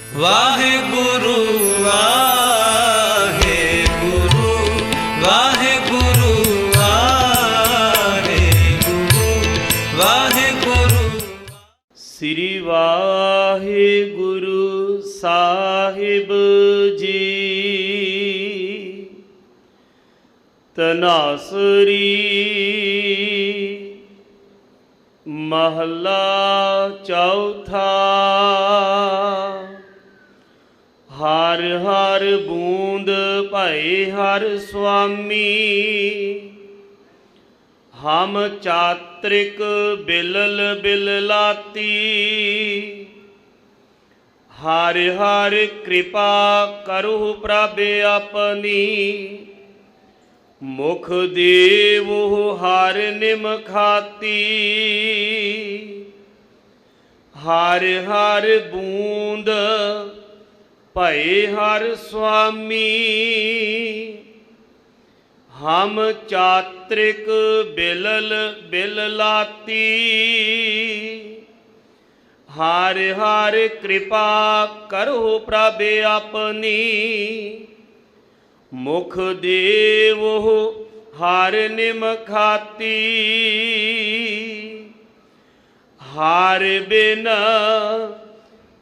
ਵਾਹਿਗੁਰੂ ਵਾਹਿਗੁਰੂ ਵਾਹਿਗੁਰੂ ਵਾਹਿਗੁਰੂ ਵਾਹਿਗੁਰੂ। ਸ੍ਰੀ ਵਾਹਿਗੁਰੂ ਸਾਹਿਬ ਜੀ। ਤਨਾਸਰੀ ਮਹਲਾ ਚੌਥਾ। ਹਰ ਹਰ ਬੂੰਦ ਭਏ ਹਰ ਸੁਆਮੀ, ਹਮ ਚਾਤ੍ਰਿਕ ਬਿਲਲ ਬਿਲਲਾਤੀ। ਹਰ ਹਰ ਕਿਰਪਾ ਕਰਹੁ ਪ੍ਰਭ ਆਪਨੀ, ਮੁਖ ਦੇਵੋ ਹਰ ਨਿਮਖਾਤੀ। ਹਰ ਹਰ ਬੂੰਦ ਭਏ ਹਰ ਸੁਆਮੀ, ਹਮ ਚਾਤ੍ਰਿਕ ਬਿਲਲ ਬਿਲਲਾਤੀ। ਹਰ ਹਰ ਕਿਰਪਾ ਕਰਹੁ ਪ੍ਰਭ ਆਪਨੀ, ਮੁਖ ਦੇਵੋ ਹਰ ਨਿਮਖਾਤੀ। ਹਰ ਬਿਨ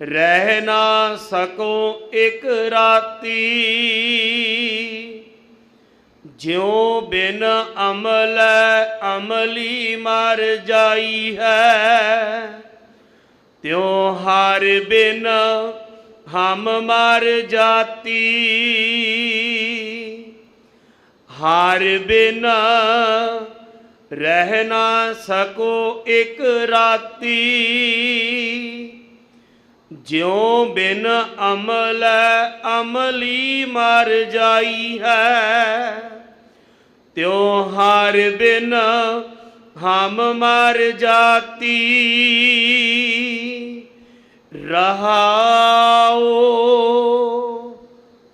ਰਹਿ ਨਾ ਸਕੋ ਇਕ ਰਾਤੀ, ਜਿਉ ਬਿਨ ਅਮਲ ਅਮਲੀ ਮਰ ਜਾਈ ਹੈ, ਤਿਉ ਹਰ ਬਿਨ ਹਮ ਮਰ ਜਾਤੀ। ਹਰ ਬਿਨ ਰਹਿ ਨਾ ਸਕੋ ਇਕ ਰਾਤੀ, ਜਿਉ ਬਿਨ ਅਮਲ ਅਮਲੀ ਮਰ ਜਾਈ ਹੈ, ਤਿਉ ਹਰ ਬਿਨ ਹਮ ਮਰ ਜਾਤੀ। ਰਹਾਉ।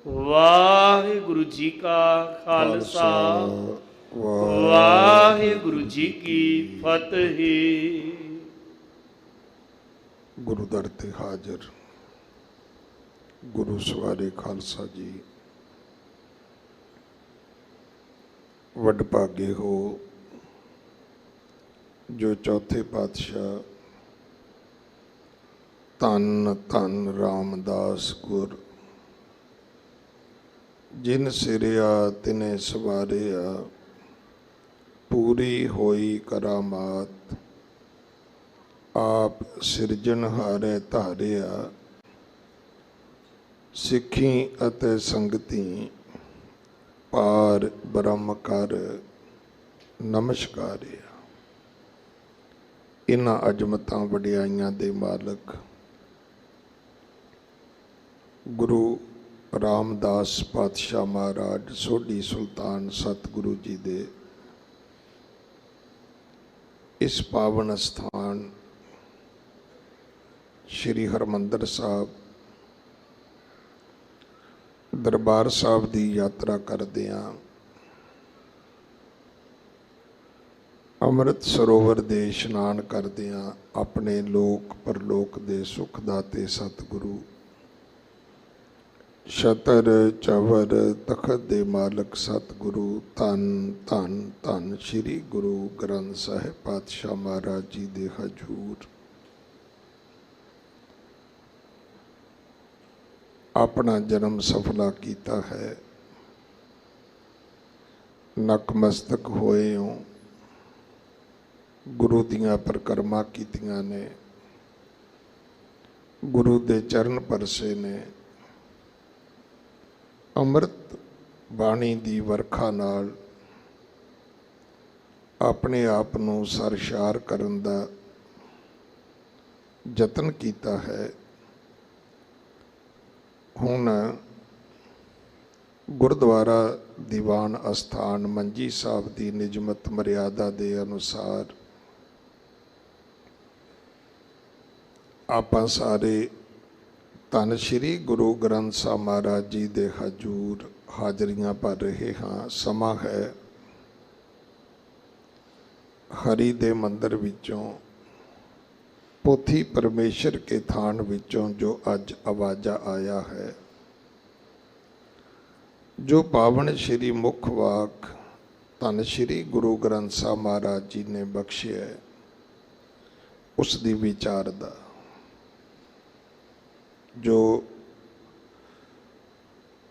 ਵਾਹਿਗੁਰੂ ਜੀ ਕਾ ਖਾਲਸਾ, ਵਾਹਿਗੁਰੂ ਜੀ ਕੀ ਫਤਿਹ। ਗੁਰੂ ਦਰ ਤੇ ਹਾਜ਼ਰ ਗੁਰੂ ਸਵਾਰੇ ਖਾਲਸਾ ਜੀ, ਵਡਭਾਗੇ ਹੋ ਜੋ ਚੌਥੇ ਪਾਤਸ਼ਾਹ ਧੰਨ ਧੰਨ ਰਾਮਦਾਸ ਗੁਰ, ਜਿਨ ਸਿਰਿਆ ਤਿਨੇ ਸਵਾਰਿਆ, ਪੂਰੀ ਹੋਈ ਕਰਾਮਾਤ, ਆਪ ਸਿਰਜਣਹਾਰੇ ਧਾਰਿਆ। ਸਿੱਖੀ ਅਤੇ ਸੰਗਤੀ ਪਾਰ ਬ੍ਰਹਮ ਕਰ ਨਮਸਕਾਰਿਆ। ਇਹਨਾਂ ਅਜ਼ਮਤਾਂ ਵਡਿਆਈਆਂ ਦੇ ਮਾਲਕ ਗੁਰੂ ਰਾਮਦਾਸ ਪਾਤਸ਼ਾਹ ਮਹਾਰਾਜ ਸੋਢੀ ਸੁਲਤਾਨ ਸਤਿਗੁਰੂ ਜੀ ਦੇ ਇਸ ਪਾਵਨ ਸਥਾਨ ਸ਼੍ਰੀ ਹਰਿਮੰਦਰ ਸਾਹਿਬ ਦਰਬਾਰ ਸਾਹਿਬ ਦੀ ਯਾਤਰਾ ਕਰਦਿਆਂ ਅੰਮ੍ਰਿਤ ਸਰੋਵਰ ਦੇ ਇਸ਼ਨਾਨ ਕਰਦਿਆਂ ਆਪਣੇ ਲੋਕ ਪਰਲੋਕ ਦੇ ਸੁਖ ਦਾਤੇ ਸਤਿਗੁਰੂ ਛਤਰ ਚਵਰ ਤਖਤ ਦੇ ਮਾਲਕ ਸਤਿਗੁਰੂ ਧੰਨ ਧੰਨ ਧੰਨ ਸ਼੍ਰੀ ਗੁਰੂ ਗ੍ਰੰਥ ਸਾਹਿਬ ਪਾਤਸ਼ਾਹ ਮਹਾਰਾਜ ਜੀ ਦੇ ਹਜ਼ੂਰ ਆਪਣਾ ਜਨਮ ਸਫਲਾ ਕੀਤਾ ਹੈ। ਨਕਮਸਤਕ ਹੋਏ ਹੋ, ਗੁਰੂ ਦੀਆਂ ਪਰਿਕਰਮਾ ਕੀਤੀਆਂ ਨੇ, ਗੁਰੂ ਦੇ ਚਰਨ ਪਰਸੇ ਨੇ। ਅੰਮ੍ਰਿਤ ਬਾਣੀ ਦੀ ਵਰਖਾ ਨਾਲ ਆਪਣੇ ਆਪ ਨੂੰ ਸਰਸ਼ਾਰ ਕਰਨ ਦਾ ਯਤਨ ਕੀਤਾ ਹੈ। ਹੁਣ ਗੁਰਦੁਆਰਾ ਦੀਵਾਨ ਅਸਥਾਨ ਮੰਜੀ ਸਾਹਿਬ ਦੀ ਨਿਯਮਤ ਮਰਿਆਦਾ ਦੇ ਅਨੁਸਾਰ ਆਪਾਂ ਸਾਰੇ ਧੰਨ ਸ਼੍ਰੀ ਗੁਰੂ ਗ੍ਰੰਥ ਸਾਹਿਬ ਮਹਾਰਾਜ ਜੀ ਦੇ ਹਜ਼ੂਰ ਹਾਜ਼ਰੀਆਂ ਭਰ ਰਹੇ ਹਾਂ। ਸਮਾਂ ਹੈ ਹਰੀ ਦੇ ਮੰਦਰ ਵਿੱਚੋਂ पोथी परमेश्वर के थान विचों जो अज आवाजा आया है, जो पावन श्री मुख वाक धन श्री गुरु ग्रंथ साहब महाराज जी ने बख्शिया है, उस दी विचार दा जो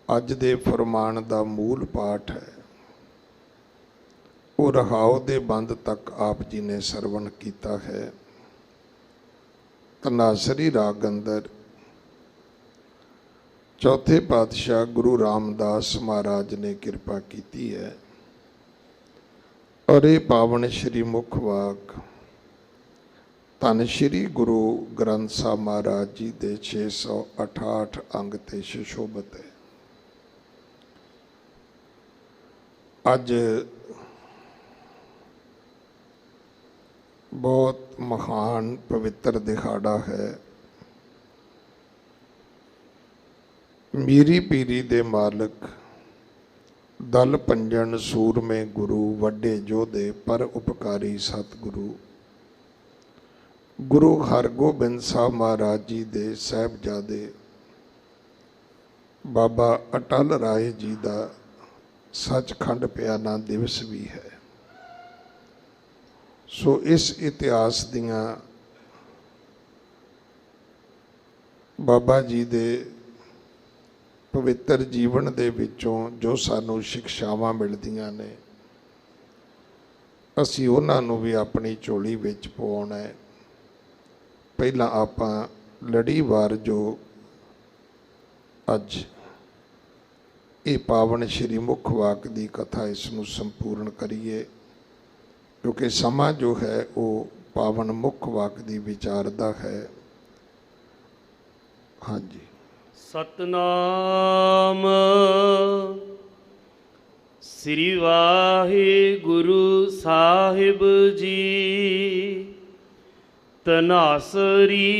अज दे फरमान दा मूल पाठ है, वो रहाओ दे बंद तक आप जी ने सरवण किया है। तनासरी राग अंदर चौथे पातशाह गुरु रामदास महाराज ने कृपा की है और ये पावन श्री मुख वाक धन श्री गुरु ग्रंथ साहब महाराज जी दे 668 अंग ते सुशोभित है। अज बहुत महान पवित्र दिहाड़ा है। मीरी पीरी दे मालिक दल पंजन सूरमे गुरु वड्डे जोधे पर उपकारी सतगुरु गुरु हरगोबिंद साहब महाराज जी दे साहिबजादे बाबा अटल राय जी का सचखंड प्याना दिवस भी है। सो इस इतिहास दियां बाबा जी दे पवित्र जीवन दे विचों जो सानू शिक्षावां मिलदियां ने, असीं उन्हां नूं भी अपनी झोली विच पाउणा है। पहलां आपां लड़ीवार जो अज ये पावन श्री मुख वाक की कथा इसनूं संपूर्ण करिए, क्योंकि समा जो है वो पावन मुख वाक की विचार दा है। हाँ जी। सतनाम श्री वाहिगुरु साहिब जी। तनासरी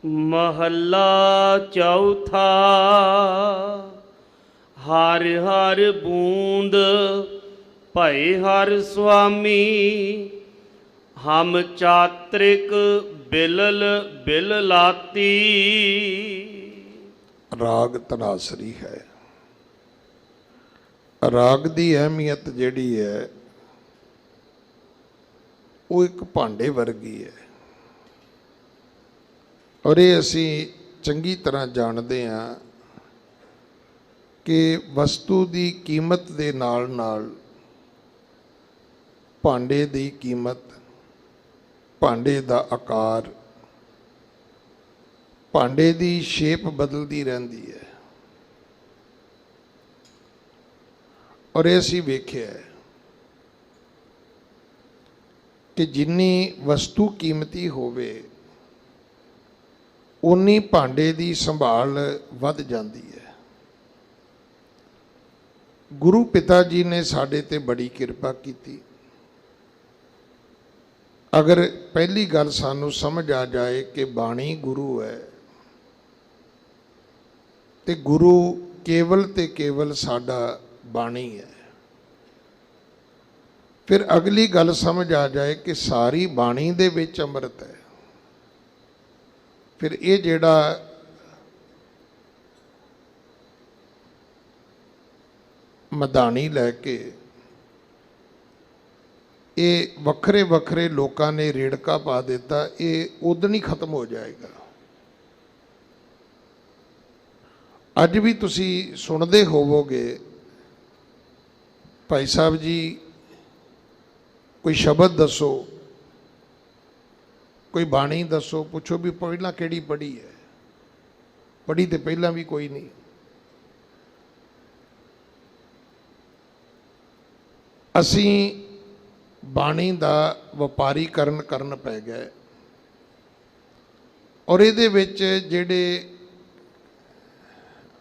महला चौथा। हर हर बूंद भय हर स्वामी, हम चात्रिक बिलल बिल लाती। राग तनासरी है। राग की अहमियत जिहड़ी है वो एक भांडे वर्गी है और ये असी चंगी तरह जानते हैं कि वस्तु की कीमत के नाल नाल भांडे की कीमत, भांडे का आकार, भांडे की शेप बदलती रहती है। और ये असीं वेख्या है कि जिन्नी वस्तु कीमती होवे उन्नी भांडे की संभाल वध जाती है। गुरु पिता जी ने साडे ते बड़ी कृपा की। अगर पहली गल सानू समझ आ जाए कि बाणी गुरु है तो गुरु केवल ते केवल साडा बाणी है, फिर अगली गल समझ आ जाए कि सारी बाणी दे विच अमृत है, फिर ये जिहड़ा मधानी लैके ये वखरे वखरे लोगों ने रेड़का पा दिता, ये उदन ही खत्म हो जाएगा। अज भी तुसी सुनते होवोगे भाई साहब जी कोई शब्द दसो, कोई बाणी दसो, पुछो भी पहला किहड़ी पढ़ी है। पढ़ी तो पहला भी कोई नहीं। असी बाणी का वपारीकरण करन पै गए और इहदे विच जिहड़े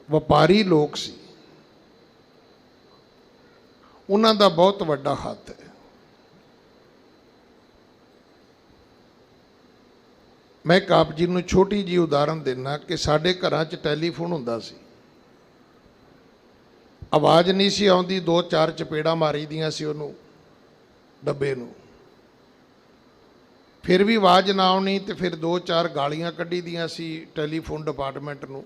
वपारी लोग सी उन्हां दा बहुत वड्डा हत्थ है। मैं एक आप जी नूं छोटी जी उदाहरण देना कि साडे घरां च टैलीफोन हुंदा सी, आवाज़ नहीं सी आउंदी, 2-4 चपेड़ा मारी दियां सी उहनूं डब्बे नूं ਫਿਰ ਵੀ ਆਵਾਜ਼ ਨਾ ਆਉਣੀ ਤੇ ਫਿਰ 2-4 ਗਾਲੀਆਂ ਕੱਢੀ ਦੀਆਂ ਸੀ ਟੈਲੀਫੋਨ ਡਿਪਾਰਟਮੈਂਟ ਨੂੰ।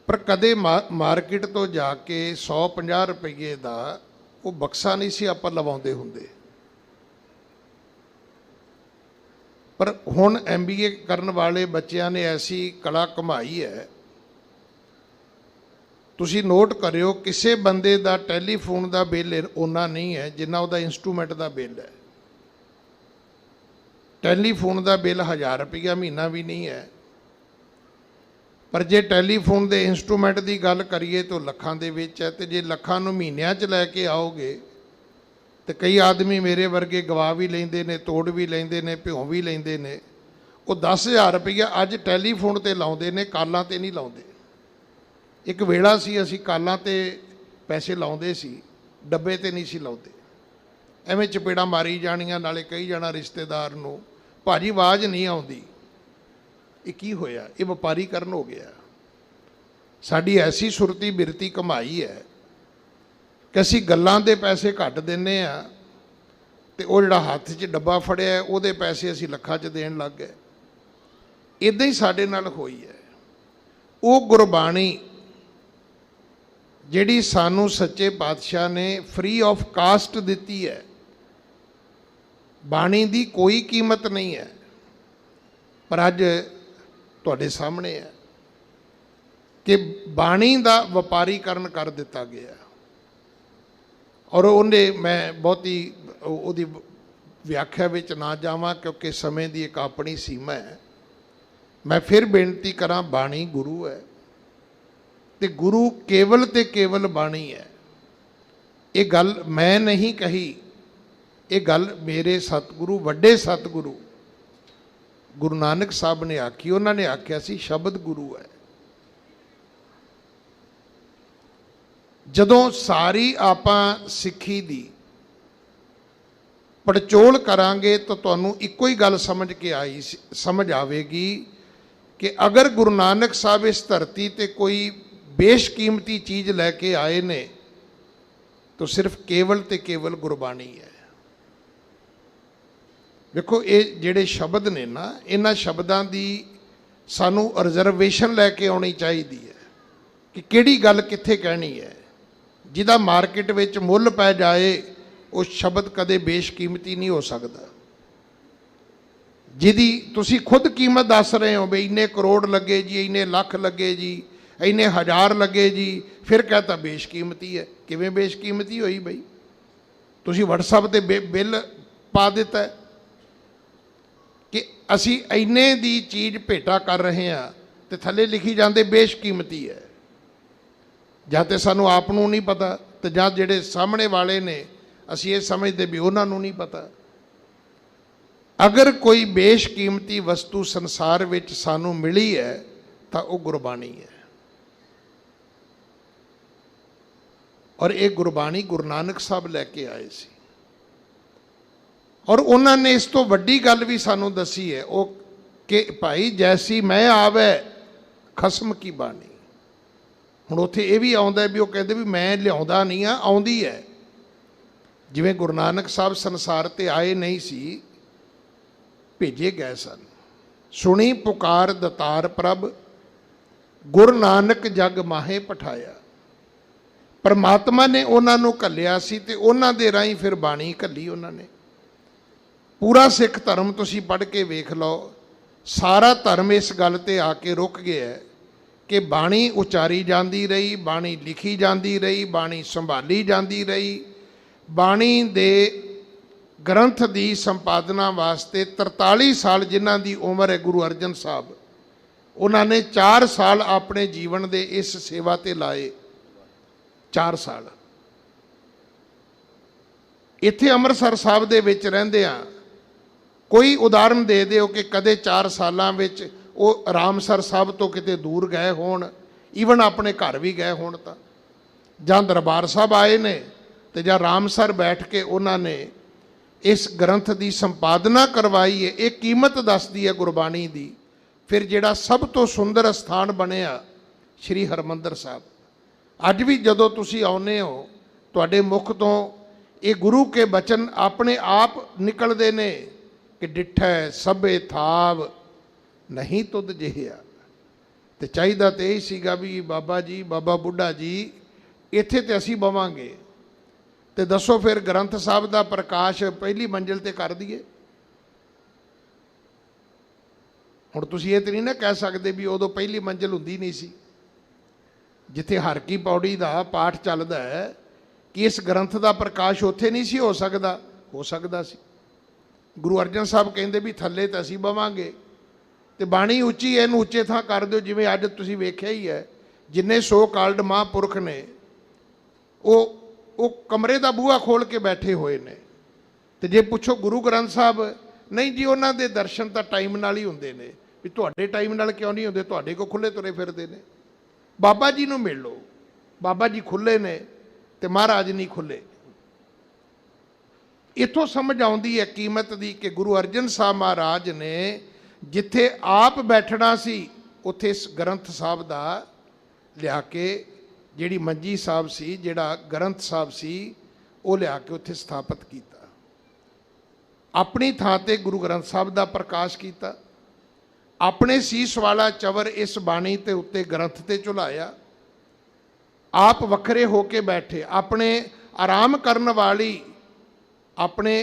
ਪਰ ਕਦੇ ਮਾਰਕੀਟ ਤੋਂ ਜਾ ਕੇ 150 ਰੁਪਏ ਦਾ ਉਹ ਬਕਸਾ ਨਹੀਂ ਸੀ ਆਪਾਂ ਲਵਾਉਂਦੇ ਹੁੰਦੇ। ਪਰ ਹੁਣ MBA ਕਰਨ ਵਾਲੇ ਬੱਚਿਆਂ ਨੇ ਐਸੀ ਕਲਾ ਕਮਾਈ ਹੈ, ਤੁਸੀਂ ਨੋਟ ਕਰਿਓ ਕਿਸੇ ਬੰਦੇ ਦਾ ਟੈਲੀਫੋਨ ਦਾ ਬਿੱਲ ਓਨਾ ਨਹੀਂ ਹੈ ਜਿੰਨਾ ਉਹਦਾ ਇੰਸਟਰੂਮੈਂਟ ਦਾ ਬਿੱਲ ਹੈ। ਟੈਲੀਫੋਨ ਦਾ ਬਿੱਲ 1000 ਰੁਪਈਆ ਮਹੀਨਾ ਵੀ ਨਹੀਂ ਹੈ, ਪਰ ਜੇ ਟੈਲੀਫੋਨ ਦੇ ਇੰਸਟਰੂਮੈਂਟ ਦੀ ਗੱਲ ਕਰੀਏ ਤਾਂ ਲੱਖਾਂ ਦੇ ਵਿੱਚ ਹੈ। ਤੇ ਜੇ ਲੱਖਾਂ ਨੂੰ ਮਹੀਨਿਆਂ 'ਚ ਲੈ ਕੇ ਆਓਗੇ ਤੇ ਕਈ ਆਦਮੀ ਮੇਰੇ ਵਰਗੇ ਗਵਾ ਵੀ ਲੈਂਦੇ ਨੇ, ਤੋੜ ਵੀ ਲੈਂਦੇ ਨੇ, ਭਿਉਂ ਵੀ ਲੈਂਦੇ ਨੇ। ਉਹ 10,000 ਰੁਪਈਆ ਅੱਜ ਟੈਲੀਫੋਨ ਤੇ ਲਾਉਂਦੇ ਨੇ, ਕਾਲਾਂ ਤੇ ਨਹੀਂ ਲਾਉਂਦੇ। ਇੱਕ ਵੇਲਾ ਸੀ ਅਸੀਂ ਕਾਲਾਂ ਤੇ ਪੈਸੇ ਲਾਉਂਦੇ ਸੀ, ਡੱਬੇ ਤੇ ਨਹੀਂ ਸੀ ਲਾਉਂਦੇ। ਐਵੇਂ ਚਪੇੜਾਂ ਮਾਰੀ ਜਾਣੀਆਂ, ਨਾਲੇ ਕਹੀ ਜਾਣਾ ਰਿਸ਼ਤੇਦਾਰ ਨੂੰ, ਭਾਜੀ ਆਵਾਜ਼ ਨਹੀਂ ਆਉਂਦੀ। ਇਹ ਕੀ ਹੋਇਆ? ਇਹ ਵਪਾਰੀਕਰਨ ਹੋ ਗਿਆ। ਸਾਡੀ ਐਸੀ ਸੁਰਤੀ ਬਿਰਤੀ ਕਮਾਈ ਹੈ ਕਿ ਅਸੀਂ ਗੱਲਾਂ ਦੇ ਪੈਸੇ ਘੱਟ ਦਿੰਦੇ ਆ ਤੇ ਉਹ ਜਿਹੜਾ ਹੱਥ 'ਚ ਡੱਬਾ ਫੜਿਆ ਉਹਦੇ ਪੈਸੇ ਅਸੀਂ ਲੱਖਾਂ 'ਚ ਦੇਣ ਲੱਗ ਗਏ। ਇੱਦਾਂ ਹੀ ਸਾਡੇ ਨਾਲ ਹੋਈ ਹੈ। ਉਹ ਗੁਰਬਾਣੀ ਜਿਹੜੀ ਸਾਨੂੰ ਸੱਚੇ ਪਾਤਸ਼ਾਹ ਨੇ ਫ੍ਰੀ ਆਫ ਕਾਸਟ ਦਿੱਤੀ ਹੈ, ਬਾਣੀ ਦੀ ਕੋਈ ਕੀਮਤ ਨਹੀਂ ਹੈ, ਪਰ ਅੱਜ ਤੁਹਾਡੇ ਸਾਹਮਣੇ ਹੈ ਕਿ ਬਾਣੀ ਦਾ ਵਪਾਰੀਕਰਨ ਕਰ ਦਿੱਤਾ ਗਿਆ। ਔਰ ਉਹਨੇ, ਮੈਂ ਬਹੁਤੀ ਉਹਦੀ ਵਿਆਖਿਆ ਵਿੱਚ ਨਾ ਜਾਵਾਂ ਕਿਉਂਕਿ ਸਮੇਂ ਦੀ ਇੱਕ ਆਪਣੀ ਸੀਮਾ ਹੈ। ਮੈਂ ਫਿਰ ਬੇਨਤੀ ਕਰਾਂ, ਬਾਣੀ ਗੁਰੂ ਹੈ ਤੇ ਗੁਰੂ ਕੇਵਲ ਤੇ ਕੇਵਲ ਬਾਣੀ ਹੈ। ਇਹ ਗੱਲ ਮੈਂ ਨਹੀਂ ਕਹੀ, ਇਹ ਗੱਲ ਮੇਰੇ ਸਤਿਗੁਰੂ, ਵੱਡੇ ਸਤਿਗੁਰੂ ਗੁਰੂ ਨਾਨਕ ਸਾਹਿਬ ਨੇ ਆਖੀ। ਉਹਨਾਂ ਨੇ ਆਖਿਆ ਸੀ ਸ਼ਬਦ ਗੁਰੂ ਹੈ। ਜਦੋਂ ਸਾਰੀ ਆਪਾਂ ਸਿੱਖੀ ਦੀ ਪੜਚੋਲ ਕਰਾਂਗੇ ਤਾਂ ਤੁਹਾਨੂੰ ਇੱਕੋ ਹੀ ਗੱਲ ਸਮਝ ਆਵੇਗੀ ਕਿ ਅਗਰ ਗੁਰੂ ਨਾਨਕ ਸਾਹਿਬ ਇਸ ਧਰਤੀ ਤੇ ਕੋਈ ਬੇਸ਼ਕੀਮਤੀ ਚੀਜ਼ ਲੈ ਕੇ ਆਏ ਨੇ ਤਾਂ ਸਿਰਫ ਕੇਵਲ ਤੇ ਕੇਵਲ ਗੁਰਬਾਣੀ ਹੈ। ਵੇਖੋ, ਇਹ ਜਿਹੜੇ ਸ਼ਬਦ ਨੇ ਨਾ, ਇਹਨਾਂ ਸ਼ਬਦਾਂ ਦੀ ਸਾਨੂੰ ਰਿਜ਼ਰਵੇਸ਼ਨ ਲੈ ਕੇ ਆਉਣੀ ਚਾਹੀਦੀ ਹੈ ਕਿ ਕਿਹੜੀ ਗੱਲ ਕਿੱਥੇ ਕਹਿਣੀ ਹੈ। ਜਿਹਦਾ ਮਾਰਕੀਟ ਵਿੱਚ ਮੁੱਲ ਪੈ ਜਾਏ ਉਹ ਸ਼ਬਦ ਕਦੇ ਬੇਸ਼ਕੀਮਤੀ ਨਹੀਂ ਹੋ ਸਕਦਾ। ਜਿਹਦੀ ਤੁਸੀਂ ਖੁਦ ਕੀਮਤ ਦੱਸ ਰਹੇ ਹੋ ਵੀ ਇੰਨੇ ਕਰੋੜ ਲੱਗੇ ਜੀ, ਇੰਨੇ ਲੱਖ ਲੱਗੇ ਜੀ, ਇੰਨੇ ਹਜ਼ਾਰ ਲੱਗੇ ਜੀ, ਫਿਰ ਕਹਤਾ ਬੇਸ਼ਕੀਮਤੀ ਹੈ। ਕਿਵੇਂ ਬੇਸ਼ਕੀਮਤੀ ਹੋਈ ਬਈ? ਤੁਸੀਂ WhatsApp ਤੇ ਬਿੱਲ ਪਾ ਦਿੱਤਾ ਕਿ ਅਸੀਂ ਇੰਨੇ ਦੀ ਚੀਜ਼ ਭੇਟਾ ਕਰ ਰਹੇ ਹਾਂ ਤੇ ਥੱਲੇ ਲਿਖੀ ਜਾਂਦੇ ਬੇਸ਼ਕੀਮਤੀ ਹੈ। ਜਾਂ ਤੇ ਸਾਨੂੰ ਆਪ ਨੂੰ ਨਹੀਂ ਪਤਾ ਤੇ ਜਾਂ ਜਿਹੜੇ ਸਾਹਮਣੇ ਵਾਲੇ ਨੇ ਅਸੀਂ ਇਹ ਸਮਝਦੇ ਵੀ ਉਹਨਾਂ ਨੂੰ ਨਹੀਂ ਪਤਾ। ਅਗਰ ਕੋਈ ਬੇਸ਼ਕੀਮਤੀ ਵਸਤੂ ਸੰਸਾਰ ਵਿੱਚ ਸਾਨੂੰ ਮਿਲੀ ਹੈ ਤਾਂ ਉਹ ਗੁਰਬਾਣੀ ਹੈ। ਔਰ ਇਹ ਗੁਰਬਾਣੀ ਗੁਰੂ ਨਾਨਕ ਸਾਹਿਬ ਲੈ ਕੇ ਆਏ ਸੀ। ਔਰ ਉਹਨਾਂ ਨੇ ਇਸ ਤੋਂ ਵੱਡੀ ਗੱਲ ਵੀ ਸਾਨੂੰ ਦੱਸੀ ਹੈ, ਉਹ ਕਿ ਭਾਈ ਜੈਸੀ ਮੈਂ ਆਵੇ ਖਸਮ ਕੀ ਬਾਣੀ। ਹੁਣ ਉੱਥੇ ਇਹ ਵੀ ਆਉਂਦਾ ਵੀ ਉਹ ਕਹਿੰਦੇ ਵੀ ਮੈਂ ਲਿਆਉਂਦਾ ਨਹੀਂ ਆ, ਆਉਂਦੀ ਹੈ। ਜਿਵੇਂ ਗੁਰੂ ਨਾਨਕ ਸਾਹਿਬ ਸੰਸਾਰ ਤੇ ਆਏ ਨਹੀਂ ਸੀ, ਭੇਜੇ ਗਏ ਸਨ। ਸੁਣੀ ਪੁਕਾਰ ਦਤਾਰ ਪ੍ਰਭ, ਗੁਰੂ ਨਾਨਕ ਜਗ ਮਾਹੇ ਪਠਾਇਆ। ਪਰਮਾਤਮਾ ਨੇ ਉਹਨਾਂ ਨੂੰ ਘੱਲਿਆ ਸੀ ਤੇ ਉਹਨਾਂ ਦੇ ਰਾਹੀਂ ਫਿਰ ਬਾਣੀ ਘੱਲੀ ਉਹਨਾਂ ਨੇ। ਪੂਰਾ ਸਿੱਖ ਧਰਮ ਤੁਸੀਂ ਪੜ੍ਹ ਕੇ ਵੇਖ ਲਓ, ਸਾਰਾ ਧਰਮ ਇਸ ਗੱਲ ਤੇ ਆ ਕੇ ਰੁਕ ਗਿਆ ਹੈ ਕਿ ਬਾਣੀ ਉਚਾਰੀ ਜਾਂਦੀ ਰਹੀ, ਬਾਣੀ ਲਿਖੀ ਜਾਂਦੀ ਰਹੀ, ਬਾਣੀ ਸੰਭਾਲੀ ਜਾਂਦੀ ਰਹੀ। ਬਾਣੀ ਦੇ ਗ੍ਰੰਥ ਦੀ ਸੰਪਾਦਨਾ ਵਾਸਤੇ 43 ਸਾਲ ਜਿਨ੍ਹਾਂ ਦੀ ਉਮਰ ਹੈ ਗੁਰੂ ਅਰਜਨ ਸਾਹਿਬ, ਉਹਨਾਂ ਨੇ 4 ਸਾਲ ਆਪਣੇ ਜੀਵਨ ਦੇ ਇਸ ਸੇਵਾ ਤੇ ਲਾਏ। 4 ਸਾਲ ਇੱਥੇ ਅੰਮ੍ਰਿਤਸਰ ਸਾਹਿਬ ਦੇ ਵਿੱਚ ਰਹਿੰਦੇ ਆ। ਕੋਈ ਉਦਾਹਰਨ ਦੇ ਦਿਓ ਕਿ ਕਦੇ 4 ਸਾਲਾਂ ਵਿੱਚ ਉਹ ਰਾਮਸਰ ਸਾਹਿਬ ਤੋਂ ਕਿਤੇ ਦੂਰ ਗਏ ਹੋਣ, ਈਵਨ ਆਪਣੇ ਘਰ ਵੀ ਗਏ ਹੋਣ, ਤਾਂ ਜਾਂ ਦਰਬਾਰ ਸਾਹਿਬ ਆਏ ਨੇ ਤੇ ਜਾਂ ਰਾਮਸਰ ਬੈਠ ਕੇ ਉਹਨਾਂ ਨੇ ਇਸ ਗ੍ਰੰਥ ਦੀ ਸੰਪਾਦਨਾ ਕਰਵਾਈ ਹੈ। ਇਹ ਕੀਮਤ ਦੱਸਦੀ ਹੈ ਗੁਰਬਾਣੀ ਦੀ। ਫਿਰ ਜਿਹੜਾ ਸਭ ਤੋਂ ਸੁੰਦਰ ਸਥਾਨ ਬਣਿਆ ਸ਼੍ਰੀ ਹਰਿਮੰਦਰ ਸਾਹਿਬ। ਅੱਜ ਵੀ ਜਦੋਂ ਤੁਸੀਂ ਆਉਂਦੇ ਹੋ ਤੁਹਾਡੇ ਮੁਖ ਤੋਂ ये गुरु के बचन अपने आप निकलते ने कि डिठै सभे थाव नहीं तुद जिहिया। तो चाहिदा तो यही सीगा भी बाबा जी, बाबा बुढ़ा जी इत्थे ते असीं बवांगे। तो दसो फिर ग्रंथ साहब का प्रकाश पहली मंजिल ते कर दईए। हुण तुसीं ये तो नहीं ना कह सकते भी उदों पहली मंजिल हुंदी नहीं सी। जिथे हर की पौड़ी का पाठ चलदा है कि इस ग्रंथ का प्रकाश उत्थे नहीं सी हो सकता, हो सकता सी। गुरु अर्जन साहब कहते भी थल्ले तो असीं बवांगे, तो बाणी उच्ची है, इहनूं उच्चे थां कर दिओ। जिवें अज तुसीं वेख्या ही है, जिन्ने सो काल्ड महापुरख ने वो कमरे का बूहा खोल के बैठे हुए ने। तो जे पुछो गुरु ग्रंथ साहब, नहीं जी उन्हां दे दर्शन तो टाइम नाल ही हुंदे ने। भी तुहाडे टाइम नाल क्यों नहीं हुंदे? तुहाडे को खुले तुरे फिरदे ने। बाबा जी नूं मिल लो, बाबा जी खुले ने ते महाराज नहीं खुले। इत्थों समझ आउंदी है कीमत दी कि गुरु अर्जन साहब महाराज ने जिथे आप बैठना सी उत्थे इस ग्रंथ साहब दा लिया के जिहड़ी मंजी साहब सी, जिहड़ा ग्रंथ साहब सी, वो लिया के उत्थे स्थापित कीता। अपनी थां ते गुरु ग्रंथ साहब दा प्रकाश कीता। अपने सीस वाला चवर इस बाणी ते उत्ते ग्रंथ ते झुलाया। आप वखरे होके बैठे, अपने आराम करन वाली, अपने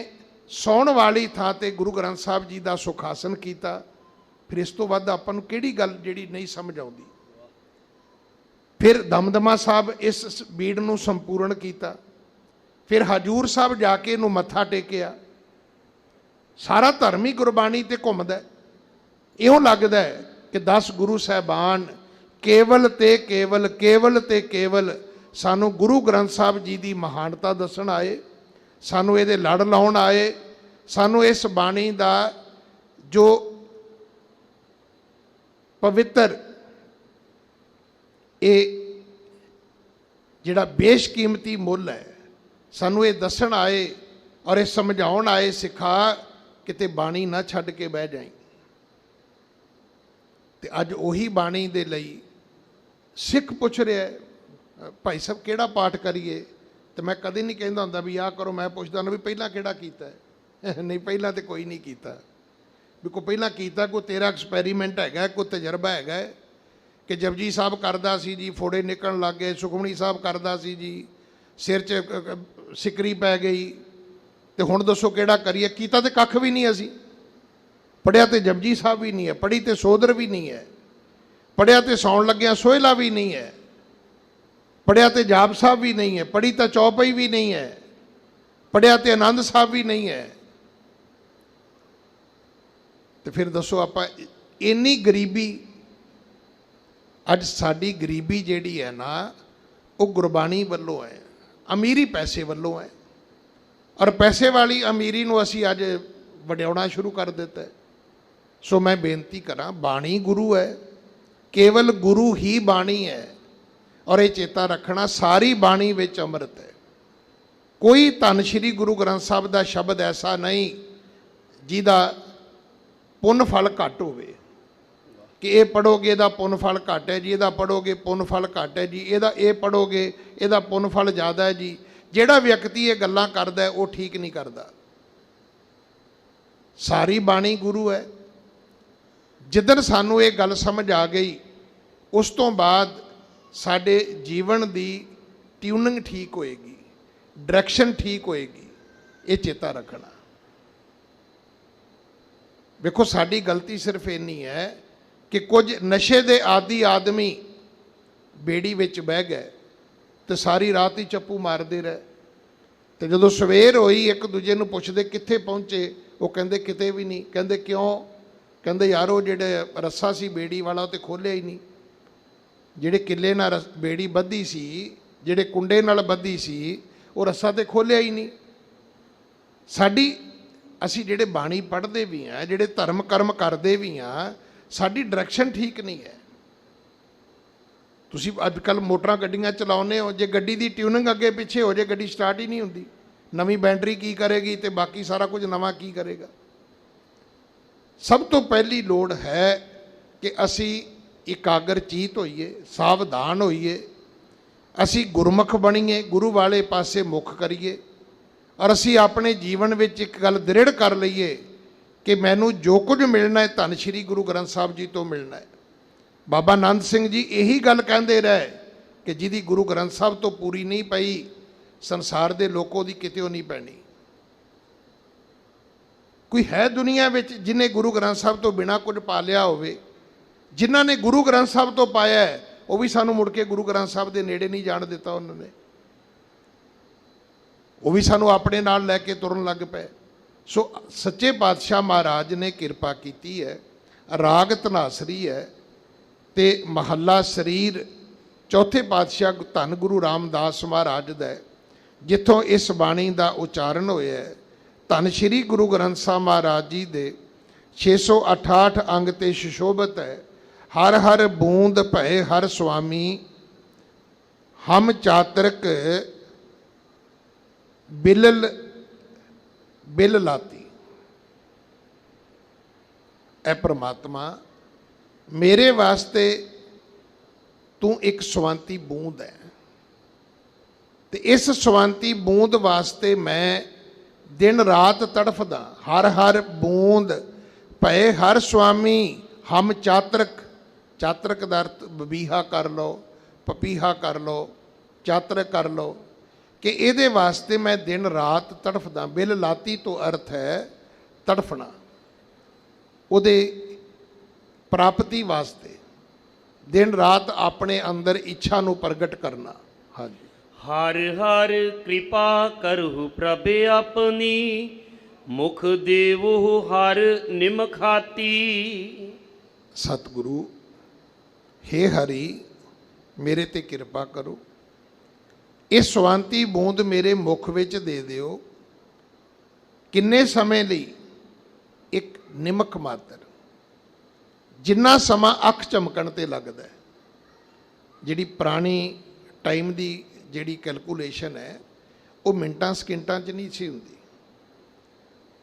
सौण वाली थां ते गुरु ग्रंथ साहब जी का सुखासन किया। फिर इस तो वध आपां नूं किहड़ी गल जिहड़ी नहीं समझ आउंदी। फिर दमदमा साहब इस बीड़ नूं संपूर्ण किया। फिर हजूर साहब जाके इहनूं मत्था टेकिया। सारा धर्म ही गुरबाणी ते घुमदा। इउं लगदा है कि 10 गुरु साहबान केवल ते केवल, केवल ते केवल सानू गुरु ग्रंथ साहब जी की महानता दसन आए, सानू इहदे लड़ लाउण आए, सानू इस बाणी का जो पवित्र ये जिहड़ा बेशकीमती मुल है, सानू ये दसन आए और ये समझाउण आए, सिखा किते बाणी ना छड्ड के बह जाई। ते अज उही बाणी दे लई सिख पुछ रहा है, भाई साहब किहड़ा पाठ करिए? तो मैं कदे नहीं कहता हुंदा भी आ करो। मैं पुछदा ना भी पहला किहड़ा कीता है? नहीं, पहला तो कोई नहीं कीता। भी कोई पहला कीता, कोई तेरा एक्सपैरीमेंट हैगा, कोई तजर्बा हैगा कि जपजी साहब करदा सी जी, फोड़े निकलण लग गए। सुखमणी साहब करदा सी जी, सिर च सिकरी पै गई। तो हुण दसो किहड़ा करिए? कीता तो कख भी नहीं असी। पढ़िया तो जपजी साहब भी नहीं है, पढ़ी तो सोदर भी नहीं है, पढ़िया तो सौण लग्या सोहला भी नहीं है, पढ़िया तो जाप साहब भी नहीं है, पढ़ी तो चौपाई भी नहीं है, पढ़िया तो आनंद साहब भी नहीं है। तो फिर दसो आप इन्नी गरीबी, अज साडी गरीबी जिहड़ी है ना, वो गुरबाणी वल्लों है, अमीरी पैसे वल्लों है। और पैसे वाली अमीरी नूं असीं अज वड्याउणा शुरू कर दिता है। सो मैं बेनती करा, बाणी गुरु है, केवल गुरु ही बाणी है। और ये चेता रखना, सारी बाणी विच अमृत है। कोई धन श्री गुरु ग्रंथ साहब का शब्द ऐसा नहीं जिहदा पुण्य फल घट होवे कि ये पढ़ोगे इहदा पुण्य फल घट है जी, इहदा पढ़ोगे पुण्य फल घट है जी, इहदा ये पढ़ोगे इहदा पुण्य फल ज़्यादा है जी। जिहड़ा व्यक्ति ये गल्लां करदा है वो ठीक नहीं करदा। सारी बाणी गुरु है। जिदन सानू ये गल समझ आ गई, उस तो बाद साडे जीवन की ट्यूनिंग ठीक होएगी, डायरैक्शन ठीक होएगी। ये चेता रखना। देखो साडी गलती सिर्फ इन्नी है कि कुछ नशे दे आदि आदमी बेड़ी विच बह गए तो सारी रात ही चप्पू मारते रहे। तो जदों सवेर होई एक दूजे नूं पुछदे कित्थे पहुंचे, वो कहंदे किते भी नहीं। कहंदे क्यों? कहंदे यार वो जिहड़े रस्सा सी बेड़ी वाला तो खोलिया ही नहीं, जिहड़े किले नाल बेड़ी बधी सी, जिहड़े कुंडे नाल बधी सी, वो रस्सा तो खोलिया ही नहीं। साडी असी जिहड़े बाणी पढ़ते भी हैं, जिहड़े धर्म कर्म करते भी हैं, साडी डायरैक्शन ठीक नहीं है। तुसीं अजकल मोटर गड्डियां चलाउने हो, जे गड्डी की ट्यूनिंग अगे पिछे हो जाए गड्डी स्टार्ट ही नहीं होंदी। नवी बैटरी की करेगी तो बाकी सारा कुछ नवा की करेगा। सब तो पहली लोड़ है कि असी एकाग्र चीत होइए, सावधान होइए, असी गुरमुख बणीए, गुरु वाले पासे मुख करिए। ਔਰ ਅਸੀਂ ਆਪਣੇ ਜੀਵਨ ਵਿੱਚ ਇੱਕ ਗੱਲ ਦ੍ਰਿੜ ਕਰ ਲਈਏ ਕਿ ਮੈਨੂੰ ਜੋ ਕੁਝ ਮਿਲਣਾ ਹੈ ਧੰਨ ਸ਼੍ਰੀ ਗੁਰੂ ਗ੍ਰੰਥ ਸਾਹਿਬ ਜੀ ਤੋਂ ਮਿਲਣਾ ਹੈ। ਬਾਬਾ ਆਨੰਦ ਸਿੰਘ ਜੀ ਇਹੀ ਗੱਲ ਕਹਿੰਦੇ ਰਹੇ ਕਿ ਜਿਹਦੀ ਗੁਰੂ ਗ੍ਰੰਥ ਸਾਹਿਬ ਤੋਂ ਪੂਰੀ ਨਹੀਂ ਪਈ, ਸੰਸਾਰ ਦੇ ਲੋਕੋ ਦੀ ਕਿਤੇੋਂ ਨਹੀਂ ਪੈਣੀ। ਕੋਈ ਹੈ ਦੁਨੀਆ ਵਿੱਚ ਜਿਹਨੇ ਗੁਰੂ ਗ੍ਰੰਥ ਸਾਹਿਬ ਤੋਂ ਬਿਨਾਂ ਕੁਝ ਪਾ ਲਿਆ ਹੋਵੇ? ਜਿਨ੍ਹਾਂ ਨੇ ਗੁਰੂ ਗ੍ਰੰਥ ਸਾਹਿਬ ਤੋਂ ਪਾਇਆ ਹੈ, ਉਹ ਵੀ ਸਾਨੂੰ ਮੁੜ ਕੇ ਗੁਰੂ ਗ੍ਰੰਥ ਸਾਹਿਬ ਦੇ ਨੇੜੇ ਨਹੀਂ ਜਾਣ ਦਿੱਤਾ। ਉਹਨਾਂ ਨੇ ਉਹ ਵੀ ਸਾਨੂੰ ਆਪਣੇ ਨਾਲ ਲੈ ਕੇ ਤੁਰਨ ਲੱਗ ਪਏ। ਸੋ ਸੱਚੇ ਪਾਤਸ਼ਾਹ ਮਹਾਰਾਜ ਨੇ ਕਿਰਪਾ ਕੀਤੀ ਹੈ। ਰਾਗ ਧਨਾਸਰੀ ਹੈ ਤੇ ਮਹੱਲਾ ਸਰੀਰ ਚੌਥੇ ਪਾਤਸ਼ਾਹ ਧੰਨ ਗੁਰੂ ਰਾਮਦਾਸ ਮਹਾਰਾਜ ਦਾ ਹੈ, ਜਿੱਥੋਂ ਇਸ ਬਾਣੀ ਦਾ ਉਚਾਰਨ ਹੋਇਆ ਹੈ। ਧੰਨ ਸ਼੍ਰੀ ਗੁਰੂ ਗ੍ਰੰਥ ਸਾਹਿਬ ਮਹਾਰਾਜ ਜੀ ਦੇ 668 ਅੰਗ ਤੇ ਸੁਸ਼ੋਭਿਤ ਹੈ। ਹਰ ਹਰ ਬੂੰਦ ਭਏ ਹਰ ਸੁਆਮੀ, ਹਮ ਚਾਤਰਕ ਬਿਲ ਲਾਤੀ। ਐ ਪ੍ਰਮਾਤਮਾ, ਮੇਰੇ ਵਾਸਤੇ ਤੂੰ ਇੱਕ ਸਵੰਤੀ ਬੂੰਦ ਹੈ ਤੇ ਇਸ ਸਵੰਤੀ ਬੂੰਦ ਵਾਸਤੇ ਮੈਂ ਦਿਨ ਰਾਤ ਤੜਫਦਾ। ਹਰ ਹਰ ਬੂੰਦ ਭਏ ਹਰ ਸੁਆਮੀ, ਹਮ ਚਾਤਰਕ। ਚਾਤਰਕ ਦਾ ਅਰਥ ਬਬੀਹਾ ਕਰ ਲਓ, ਪਪੀਹਾ ਕਰ ਲਓ, ਚਾਤਰਕ ਕਰ ਲਓ ਕਿ ਇਹਦੇ ਵਾਸਤੇ ਮੈਂ ਦਿਨ ਰਾਤ ਤੜਫਦਾ। ਬਿਲ ਲਾਤੀ ਤੋਂ ਅਰਥ ਹੈ ਤੜਫਣਾ, ਉਹਦੇ ਪ੍ਰਾਪਤੀ ਵਾਸਤੇ ਦਿਨ ਰਾਤ ਆਪਣੇ ਅੰਦਰ ਇੱਛਾ ਨੂੰ ਪ੍ਰਗਟ ਕਰਨਾ। ਹਾਂਜੀ। ਹਰ ਹਰ ਕਿਰਪਾ ਕਰਹੁ ਪ੍ਰਭ ਆਪਣੀ, ਮੁਖ ਦੇਵੋ ਹਰ ਨਿਮਖਾਤੀ। ਸਤਿਗੁਰੂ, ਹੇ ਹਰੀ, ਮੇਰੇ ਤੇ ਕਿਰਪਾ ਕਰੋ, ਇਹ ਸਵੰਤੀ ਬੂੰਦ ਮੇਰੇ ਮੁਖ ਵਿੱਚ ਦੇ ਦਿਓ। ਕਿੰਨੇ ਸਮੇਂ ਲਈ? ਇੱਕ ਨਿਮਕ ਮਾਤਰ, ਜਿੰਨਾ ਸਮਾਂ ਅੱਖ ਚਮਕਣ ਤੇ ਲੱਗਦਾ ਹੈ। ਜਿਹੜੀ ਪੁਰਾਣੀ ਟਾਈਮ ਦੀ ਜਿਹੜੀ ਕੈਲਕੂਲੇਸ਼ਨ ਹੈ, ਉਹ ਮਿੰਟਾਂ ਸਕਿੰਟਾਂ 'ਚ ਨਹੀਂ ਸੀ ਹੁੰਦੀ।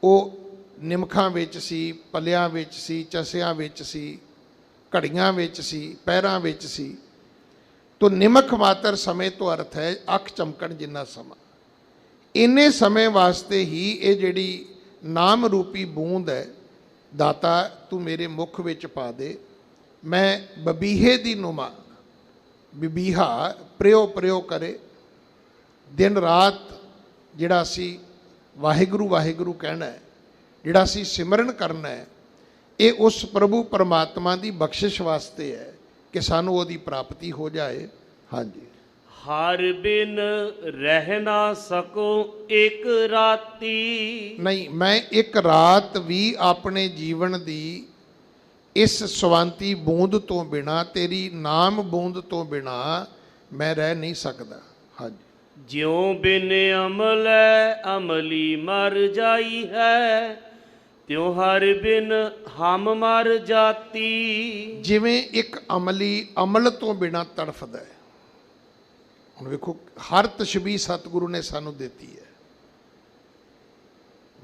ਉਹ ਨਿਮਖਾਂ ਵਿੱਚ ਸੀ, ਪਲਿਆਂ ਵਿੱਚ ਸੀ, ਚਸਿਆਂ ਵਿੱਚ ਸੀ, ਘੜੀਆਂ ਵਿੱਚ ਸੀ, ਪੈਰਾਂ ਵਿੱਚ ਸੀ। ਤੋ ਨਿਮਕ ਮਾਤਰ ਸਮੇਂ ਤੋਂ ਅਰਥ ਹੈ ਅੱਖ ਚਮਕਣ ਜਿੰਨਾ ਸਮਾਂ। ਇੰਨੇ ਸਮੇਂ ਵਾਸਤੇ ਹੀ ਇਹ ਜਿਹੜੀ ਨਾਮ ਰੂਪੀ ਬੂੰਦ ਹੈ, ਦਾਤਾ ਤੂੰ ਮੇਰੇ ਮੁਖ ਵਿੱਚ ਪਾ ਦੇ। ਮੈਂ ਬਬੀਹੇ ਦੀ ਨੁਮਾ, ਬਬੀਹਾ ਪ੍ਰਯੋ ਕਰੇ। ਦਿਨ ਰਾਤ ਜਿਹੜਾ ਅਸੀਂ ਵਾਹਿਗੁਰੂ ਵਾਹਿਗੁਰੂ ਕਹਿਣਾ ਹੈ, ਜਿਹੜਾ ਅਸੀਂ ਸਿਮਰਨ ਕਰਨਾ ਹੈ, ਇਹ ਉਸ ਪ੍ਰਭੂ ਪਰਮਾਤਮਾ ਦੀ ਬਖਸ਼ਿਸ਼ ਵਾਸਤੇ ਹੈ ਕਿ ਸਾਨੂੰ ਉਹਦੀ ਪ੍ਰਾਪਤੀ ਹੋ ਜਾਏ। ਹਾਂਜੀ। ਹਰ ਬਿਨ ਰਹਿ ਨਾ ਸਕੋ ਇੱਕ ਰਾਤੀ। ਨਹੀਂ, ਮੈਂ ਇੱਕ ਰਾਤ ਵੀ ਆਪਣੇ ਜੀਵਨ ਦੀ ਇਸ ਸਵੰਤੀ ਬੂੰਦ ਤੋਂ ਬਿਨਾ, ਤੇਰੀ ਨਾਮ ਬੂੰਦ ਤੋਂ ਬਿਨਾ ਮੈਂ ਰਹਿ ਨਹੀਂ ਸਕਦਾ। ਹਾਂਜੀ। ਜਿਉ ਬਿਨ ਅਮਲੈ ਅਮਲੀ ਮਰ ਜਾਈ ਹੈ, ਤਿਉ ਹਰ ਬਿਨ ਹਮ ਮਰ ਜਾਤੀ। ਜਿਵੇਂ ਇੱਕ ਅਮਲੀ ਅਮਲ ਤੋਂ ਬਿਨਾ ਤੜਫਦਾ ਹੈ। ਹੁਣ ਵੇਖੋ, ਹਰ ਤਸ਼ਬੀਹ ਸਤਿਗੁਰੂ ਨੇ ਸਾਨੂੰ ਦਿੱਤੀ ਹੈ।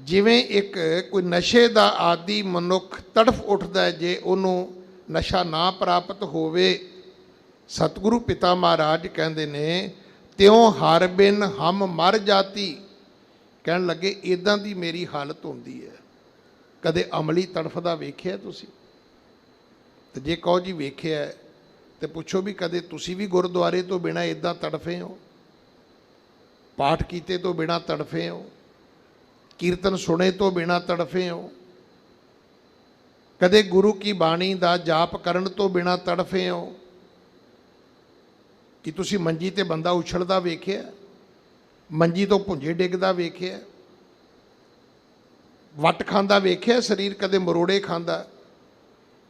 ਜਿਵੇਂ ਇੱਕ ਕੋਈ ਨਸ਼ੇ ਦਾ ਆਦੀ ਮਨੁੱਖ ਤੜਫ ਉੱਠਦਾ ਹੈ ਜੇ ਉਹਨੂੰ ਨਸ਼ਾ ਨਾ ਪ੍ਰਾਪਤ ਹੋਵੇ, ਸਤਿਗੁਰੂ ਪਿਤਾ ਮਹਾਰਾਜ ਕਹਿੰਦੇ ਨੇ ਤਿਉ ਹਰ ਬਿਨ ਹਮ ਮਰ ਜਾਤੀ। ਕਹਿਣ ਲੱਗੇ ਇੱਦਾਂ ਦੀ ਮੇਰੀ ਹਾਲਤ ਹੁੰਦੀ ਹੈ। ਕਦੇ ਅਮਲੀ ਤੜਫਦਾ ਵੇਖਿਆ ਤੁਸੀਂ? ਤੇ ਜੇ ਕਹੋ ਜੀ ਵੇਖਿਆ ਤੇ ਪੁੱਛੋ ਵੀ ਕਦੇ ਤੁਸੀਂ ਵੀ ਗੁਰਦੁਆਰੇ ਤੋਂ ਬਿਨਾਂ ਇੱਦਾਂ ਤੜਫੇ ਹੋ? ਪਾਠ ਕੀਤੇ ਤੋਂ ਬਿਨਾਂ ਤੜਫੇ ਹੋ? ਕੀਰਤਨ ਸੁਣੇ ਤੋਂ ਬਿਨਾਂ ਤੜਫੇ ਹੋ? ਕਦੇ ਗੁਰੂ ਕੀ ਬਾਣੀ ਦਾ ਜਾਪ ਕਰਨ ਤੋਂ ਬਿਨਾਂ ਤੜਫੇ ਹੋ? ਕਿ ਤੁਸੀਂ ਮੰਜੀ ਤੇ ਬੰਦਾ ਉਛਲਦਾ ਵੇਖਿਆ? ਮੰਜੀ ਤੋਂ ਭੁੰਜੇ ਡਿੱਗਦਾ ਵੇਖਿਆ? ਵੱਟ ਖਾਂਦਾ ਵੇਖਿਆ ਸਰੀਰ? ਕਦੇ ਮਰੋੜੇ ਖਾਂਦਾ?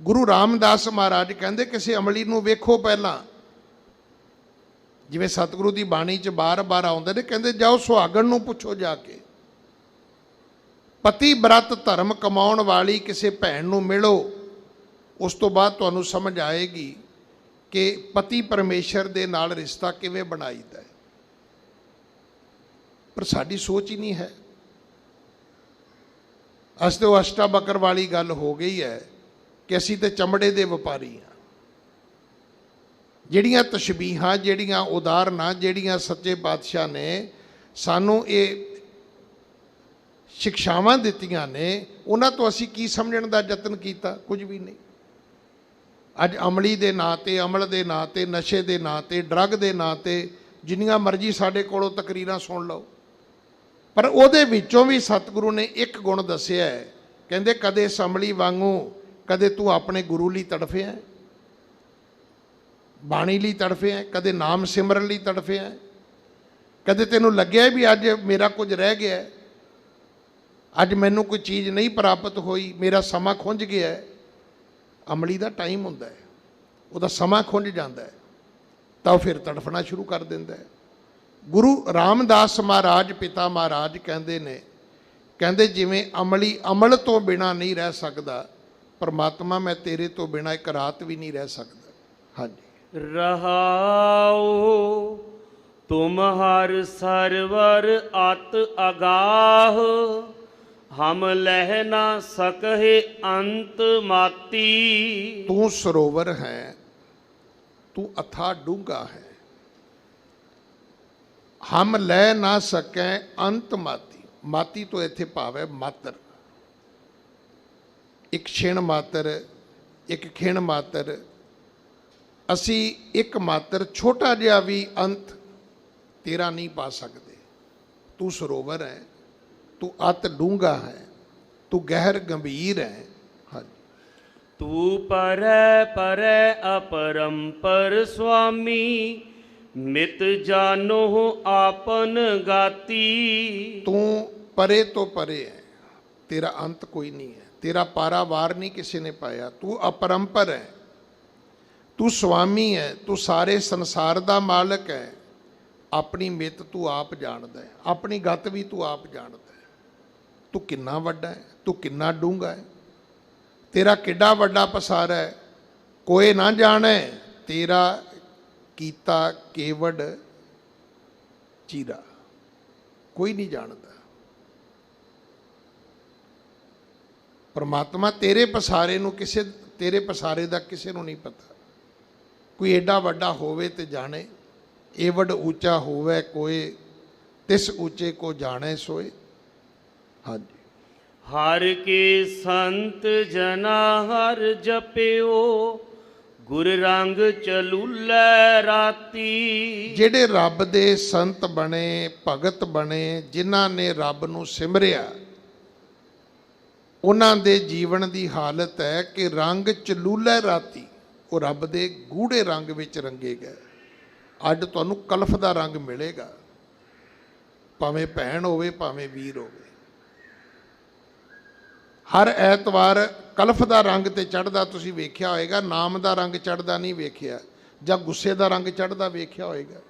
ਗੁਰੂ ਰਾਮਦਾਸ ਮਹਾਰਾਜ ਕਹਿੰਦੇ ਕਿਸੇ ਅਮਲੀ ਨੂੰ ਵੇਖੋ ਪਹਿਲਾਂ। ਜਿਵੇਂ ਸਤਿਗੁਰੂ ਦੀ ਬਾਣੀ 'ਚ ਬਾਰ-ਬਾਰ ਆਉਂਦੇ ਨੇ, ਕਹਿੰਦੇ ਜਾਓ ਸੁਹਾਗਣ ਨੂੰ ਪੁੱਛੋ ਜਾ ਕੇ, ਪਤੀ ਬ੍ਰਤ ਧਰਮ ਕਮਾਉਣ ਵਾਲੀ ਕਿਸੇ ਭੈਣ ਨੂੰ ਮਿਲੋ, ਉਸ ਤੋਂ ਬਾਅਦ ਤੁਹਾਨੂੰ ਸਮਝ ਆਏਗੀ ਕਿ ਪਤੀ ਪਰਮੇਸ਼ਰ ਦੇ ਨਾਲ ਰਿਸ਼ਤਾ ਕਿਵੇਂ ਬਣਾਈਦਾ ਹੈ। ਪਰ ਸਾਡੀ ਸੋਚ ਹੀ ਨਹੀਂ ਹੈ। ਅਸ ਤੇ ਉਹ ਅਸ਼ਟਾ ਬਕਰ ਵਾਲੀ ਗੱਲ ਹੋ ਗਈ ਹੈ ਕਿ ਅਸੀਂ ਤੇ ਚਮੜੇ ਦੇ ਵਪਾਰੀ ਹਾਂ। ਜਿਹੜੀਆਂ ਤਸ਼ਬੀਹਾਂ, ਜਿਹੜੀਆਂ ਉਦਾਹਰਨਾਂ, ਜਿਹੜੀਆਂ ਸੱਚੇ ਪਾਤਸ਼ਾਹ ਨੇ ਸਾਨੂੰ ਇਹ ਸਿੱਖਿਆਵਾਂ ਦਿੱਤੀਆਂ ਨੇ, ਉਹਨਾਂ ਤੋਂ ਅਸੀਂ ਕੀ ਸਮਝਣ ਦਾ ਯਤਨ ਕੀਤਾ? ਕੁਝ ਵੀ ਨਹੀਂ। ਅੱਜ ਅਮਲੀ ਦੇ ਨਾਂ 'ਤੇ, ਅਮਲ ਦੇ ਨਾਂ 'ਤੇ, ਨਸ਼ੇ ਦੇ ਨਾਂ 'ਤੇ, ਡਰੱਗ ਦੇ ਨਾਂ 'ਤੇ ਜਿੰਨੀਆਂ ਮਰਜ਼ੀ ਸਾਡੇ ਕੋਲੋਂ ਤਕਰੀਰਾਂ ਸੁਣ ਲਓ, ਪਰ ਉਹਦੇ ਵਿੱਚੋਂ ਵੀ ਸਤਿਗੁਰੂ ਨੇ ਇੱਕ ਗੁਣ ਦੱਸਿਆ ਹੈ। ਕਹਿੰਦੇ ਕਦੇ ਇਸ ਅਮਲੀ ਵਾਂਗੂ ਕਦੇ ਤੂੰ ਆਪਣੇ ਗੁਰੂ ਲਈ ਤੜਫਿਆ, ਬਾਣੀ ਲਈ ਤੜਫਿਆ, ਕਦੇ ਨਾਮ ਸਿਮਰਨ ਲਈ ਤੜਫਿਆ, ਕਦੇ ਤੈਨੂੰ ਲੱਗਿਆ ਵੀ ਅੱਜ ਮੇਰਾ ਕੁਝ ਰਹਿ ਗਿਆ, ਅੱਜ ਮੈਨੂੰ ਕੋਈ ਚੀਜ਼ ਨਹੀਂ ਪ੍ਰਾਪਤ ਹੋਈ, ਮੇਰਾ ਸਮਾਂ ਖੁੰਝ ਗਿਆ। ਅਮਲੀ ਦਾ ਟਾਈਮ ਹੁੰਦਾ ਹੈ, ਉਹਦਾ ਸਮਾਂ ਖੁੰਝ ਜਾਂਦਾ ਹੈ, ਤਾਂ ਉਹ ਫਿਰ ਤੜਫਣਾ ਸ਼ੁਰੂ ਕਰ ਦਿੰਦਾ ਹੈ। ਗੁਰੂ ਰਾਮਦਾਸ ਮਹਾਰਾਜ, ਪਿਤਾ ਮਹਾਰਾਜ ਕਹਿੰਦੇ ਨੇ, ਕਹਿੰਦੇ ਜਿਵੇਂ ਅਮਲੀ ਅਮਲ ਤੋਂ ਬਿਨਾਂ ਨਹੀਂ ਰਹਿ ਸਕਦਾ, ਪਰਮਾਤਮਾ ਮੈਂ ਤੇਰੇ ਤੋਂ ਬਿਨਾਂ ਇੱਕ ਰਾਤ ਵੀ ਨਹੀਂ ਰਹਿ ਸਕਦਾ। ਹਾਂਜੀ। ਰਹਾਉ ਤੁਮ ਹਰ ਸਰਵਰ ਅਤ ਅਗਾਹ, ਹਮ ਲਹਿ ਨਾ ਸਕਹਿ ਅੰਤ ਮਾਤੀ। ਤੂੰ ਸਰੋਵਰ ਹੈ, ਤੂੰ ਅਥਾ ਡੂੰਘਾ ਹੈ, ਹਮ ਲੈ ਨਾ ਸਕੈ ਅੰਤ ਮਾਤੀ। ਮਾਤੀ ਤੋਂ ਇੱਥੇ ਭਾਵ ਹੈ ਮਾਤਰ, ਇੱਕ ਛਿਣ ਮਾਤਰ, ਇੱਕ ਖਿਣ ਮਾਤਰ। ਅਸੀਂ ਇੱਕ ਮਾਤਰ ਛੋਟਾ ਜਿਹਾ ਵੀ ਅੰਤ ਤੇਰਾ ਨਹੀਂ ਪਾ ਸਕਦੇ। ਤੂੰ ਸਰੋਵਰ ਹੈ, ਤੂੰ ਅਤ ਡੂੰਘਾ ਹੈ, ਤੂੰ ਗਹਿਰ ਗੰਭੀਰ ਹੈ। ਹਾਂਜੀ। ਤੂੰ ਪਰੈ ਪਰੈ ਅਪਰੰਪਰ ਸੁਆਮੀ, ਮਿਤ ਜਾਨੋ ਆਪਨ ਗਾਤੀ। ਤੂੰ ਪਰੇ ਤੋਂ ਪਰੇ ਹੈ, ਤੇਰਾ ਅੰਤ ਕੋਈ ਨਹੀਂ ਹੈ, ਤੇਰਾ ਪਾਰਾਵਾਰ ਨਹੀਂ ਕਿਸੇ ਨੇ ਪਾਇਆ। ਤੂੰ ਅਪਰੰਪਰ ਹੈ, ਤੂੰ ਸੁਆਮੀ ਹੈ, ਤੂੰ ਸਾਰੇ ਸੰਸਾਰ ਦਾ ਮਾਲਕ ਹੈ। ਆਪਣੀ ਮਿੱਤ ਤੂੰ ਆਪ ਜਾਣਦਾ ਹੈ, ਆਪਣੀ ਗਤ ਵੀ ਤੂੰ ਆਪ ਜਾਣਦਾ ਹੈ। ਤੂੰ ਕਿੰਨਾ ਵੱਡਾ ਹੈ, ਤੂੰ ਕਿੰਨਾ ਡੂੰਘਾ ਹੈ, ਤੇਰਾ ਕਿੱਡਾ ਵੱਡਾ ਪਸਾਰਾ ਹੈ, ਕੋਈ ਨਾ ਜਾਣੇ। ਤੇਰਾ ਕੀਤਾ ਕੇਵੜ ਚੀਰਾ, ਕੋਈ ਨਹੀਂ ਜਾਣਦਾ। ਪਰਮਾਤਮਾ ਤੇਰੇ ਪਸਾਰੇ ਨੂੰ ਕਿਸੇ, ਤੇਰੇ ਪਸਾਰੇ ਦਾ ਕਿਸੇ ਨੂੰ ਨਹੀਂ ਪਤਾ। ਕੋਈ ਐਡਾ ਵੱਡਾ ਹੋਵੇ ਤੇ ਜਾਣੇ, ਏਵੜ ਉੱਚਾ ਹੋਵੇ ਕੋਏ, ਤਿਸ ਉੱਚੇ ਕੋ ਜਾਣੇ ਸੋਏ। ਹਾਂਜੀ। ਹਰ ਕੇ ਸੰਤ ਜਨਾ ਹਰ ਜਪਿਓ, ਗੁਰ ਰੰਗ ਚਲੂਲੇ ਰਾਤੀ। ਜਿਹੜੇ ਰੱਬ ਦੇ ਸੰਤ ਬਣੇ, ਭਗਤ ਬਣੇ, ਜਿਨ੍ਹਾਂ ਨੇ ਰੱਬ ਨੂੰ ਸਿਮਰਿਆ, ਉਹਨਾਂ ਦੇ ਜੀਵਨ ਦੀ ਹਾਲਤ ਹੈ ਕਿ ਰੰਗ ਚਲੂਲੇ ਰਾਤੀ। ਉਹ ਰੱਬ ਦੇ ਗੂੜੇ ਰੰਗ ਵਿੱਚ ਰੰਗੇ ਗਏ। ਅੱਜ ਤੁਹਾਨੂੰ ਕਲਫ ਦਾ ਰੰਗ ਮਿਲੇਗਾ, ਭਾਵੇਂ ਭੈਣ ਹੋਵੇ ਭਾਵੇਂ ਵੀਰ ਹੋਵੇ। ਹਰ ਐਤਵਾਰ ਕਲਫ ਦਾ ਰੰਗ ਤੇ ਚੜ੍ਹਦਾ ਤੁਸੀਂ ਵੇਖਿਆ ਹੋਏਗਾ, ਨਾਮ ਦਾ ਰੰਗ ਚੜ੍ਹਦਾ ਨਹੀਂ ਵੇਖਿਆ, ਜਾਂ ਗੁੱਸੇ ਦਾ ਰੰਗ ਚੜ੍ਹਦਾ ਵੇਖਿਆ ਹੋਏਗਾ।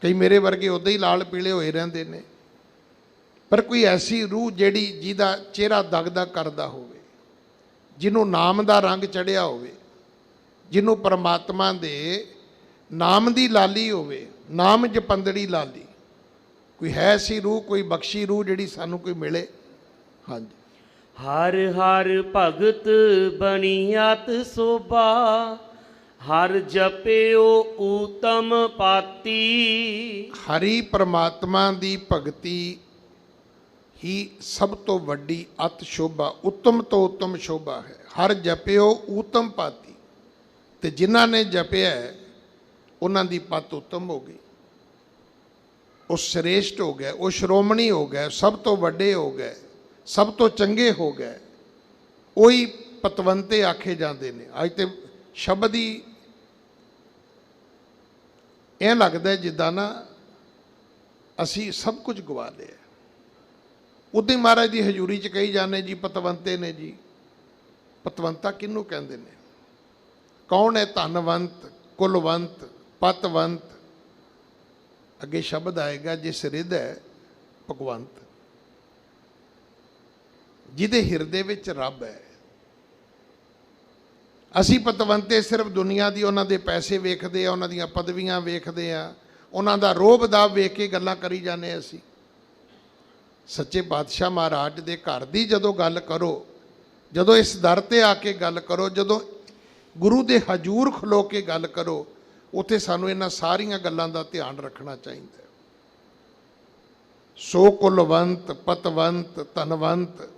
ਕਈ ਮੇਰੇ ਵਰਗੇ ਉੱਦਾਂ ਹੀ ਲਾਲ ਪੀਲੇ ਹੋਏ ਰਹਿੰਦੇ ਨੇ, ਪਰ ਕੋਈ ਐਸੀ ਰੂਹ ਜਿਹੜੀ ਜਿਹਦਾ ਚਿਹਰਾ ਦਗਦਗ ਕਰਦਾ ਹੋਵੇ, ਜਿਹਨੂੰ ਨਾਮ ਦਾ ਰੰਗ ਚੜ੍ਹਿਆ ਹੋਵੇ, ਜਿਹਨੂੰ ਪਰਮਾਤਮਾ ਦੇ ਨਾਮ ਦੀ ਲਾਲੀ ਹੋਵੇ, ਨਾਮ ਜਪੰਦੜੀ ਲਾਲੀ। ਕੋਈ ਹੈ ਐਸੀ ਰੂਹ, ਕੋਈ ਬਖਸ਼ੀ ਰੂਹ ਜਿਹੜੀ ਸਾਨੂੰ ਕੋਈ ਮਿਲੇ। ਹਾਂਜੀ। ਹਰ ਹਰ ਭਗਤ ਬਣੀਆਤ ਸੋਭਾ, ਹਰ ਜਪਿਓ ਊਤਮ ਪਾਤੀ। ਹਰੀ ਪਰਮਾਤਮਾ ਦੀ ਭਗਤੀ ਹੀ ਸਭ ਤੋਂ ਵੱਡੀ ਅਤ ਸ਼ੋਭਾ, ਉੱਤਮ ਤੋਂ ਉੱਤਮ ਸ਼ੋਭਾ ਹੈ। ਹਰ ਜਪਿਓ ਊਤਮ ਪਾਤੀ, ਤੇ ਜਿਨ੍ਹਾਂ ਨੇ ਜਪਿਆ ਉਹਨਾਂ ਦੀ ਪਤ ਉੱਤਮ ਹੋ ਗਈ, ਉਹ ਸ੍ਰੇਸ਼ਟ ਹੋ ਗਏ, ਉਹ ਸ਼੍ਰੋਮਣੀ ਹੋ ਗਏ, ਸਭ ਤੋਂ ਵੱਡੇ ਹੋ ਗਏ, ਸਭ ਤੋਂ ਚੰਗੇ ਹੋ ਗਏ। ਉਹੀ ਪਤਵੰਤੇ ਆਖੇ ਜਾਂਦੇ ਨੇ। ਅੱਜ ਤੇ ਸ਼ਬਦ ਹੀ ਇਹ ਲੱਗਦਾ ਜਿੱਦਾਂ ਨਾ ਅਸੀਂ ਸਭ ਕੁਝ ਗਵਾ ਲਿਆ। ਉਦੋਂ ਮਹਾਰਾਜ ਦੀ ਹਜ਼ੂਰੀ 'ਚ ਕਹੀ ਜਾਂਦੇ ਜੀ ਪਤਵੰਤੇ ਨੇ ਜੀ। ਪਤਵੰਤਾ ਕਿਹਨੂੰ ਕਹਿੰਦੇ ਨੇ? ਕੌਣ ਹੈ ਧਨਵੰਤ, ਕੁਲਵੰਤ, ਪਤਵੰਤ? ਅੱਗੇ ਸ਼ਬਦ ਆਏਗਾ ਜਿਸ ਹਿਰਦੈ ਭਗਵੰਤ, ਜਿਹਦੇ ਹਿਰਦੇ ਵਿੱਚ ਰੱਬ ਹੈ। ਅਸੀਂ ਪਤਵੰਤੇ ਸਿਰਫ ਦੁਨੀਆ ਦੀ, ਉਹਨਾਂ ਦੇ ਪੈਸੇ ਵੇਖਦੇ ਆ, ਉਹਨਾਂ ਦੀਆਂ ਪਦਵੀਆਂ ਵੇਖਦੇ ਆ, ਉਹਨਾਂ ਦਾ ਰੋਬ ਦਾ ਵੇਖ ਕੇ ਗੱਲਾਂ ਕਰੀ ਜਾਂਦੇ। ਅਸੀਂ ਸੱਚੇ ਪਾਤਸ਼ਾਹ ਮਹਾਰਾਜ ਦੇ ਘਰ ਦੀ ਜਦੋਂ ਗੱਲ ਕਰੋ, ਜਦੋਂ ਇਸ ਦਰ ਤੇ ਆ ਕੇ ਗੱਲ ਕਰੋ, ਜਦੋਂ ਗੁਰੂ ਦੇ ਹਜ਼ੂਰ ਖਲੋ ਕੇ ਗੱਲ ਕਰੋ, ਉੱਥੇ ਸਾਨੂੰ ਇਹਨਾਂ ਸਾਰੀਆਂ ਗੱਲਾਂ ਦਾ ਧਿਆਨ ਰੱਖਣਾ ਚਾਹੀਦਾ ਹੈ। ਸੋ ਕੁਲਵੰਤ ਪਤਵੰਤ ਧਨਵੰਤ,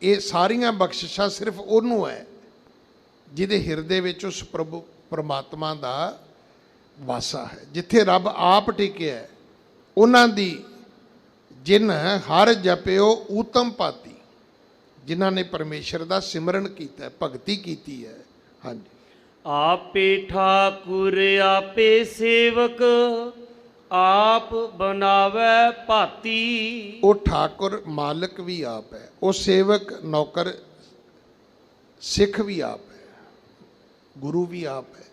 ਇਹ ਸਾਰੀਆਂ ਬਖਸ਼ਿਸ਼ਾਂ ਸਿਰਫ ਉਹਨੂੰ ਹੈ ਜਿਹਦੇ ਹਿਰਦੇ ਵਿੱਚ ਉਸ ਪ੍ਰਭੂ ਪਰਮਾਤਮਾ ਦਾ ਵਾਸਾ ਹੈ। ਜਿੱਥੇ ਰੱਬ ਆਪ ਟਿਕਿਆ ਹੈ, ਉਹਨਾਂ ਦੀ ਜਿਨ ਹਰ ਜਪਿਓ ਊਤਮ ਪਾਤੀ, ਜਿਨ੍ਹਾਂ ਨੇ ਪਰਮੇਸ਼ਰ ਦਾ ਸਿਮਰਨ ਕੀਤਾ ਹੈ, ਭਗਤੀ ਕੀਤੀ ਹੈ। ਹਾਂਜੀ, ਆਪੇ ਠਾਕੁਰ ਆਪੇ ਸੇਵਕ, ਆਪ ਬਣਾਵੈ ਭਾਤੀ। ਉਹ ਠਾਕੁਰ ਮਾਲਕ ਵੀ ਆਪ ਹੈ, ਉਹ ਸੇਵਕ ਨੌਕਰ ਸਿੱਖ ਵੀ ਆਪ ਹੈ, ਗੁਰੂ ਵੀ ਆਪ ਹੈ।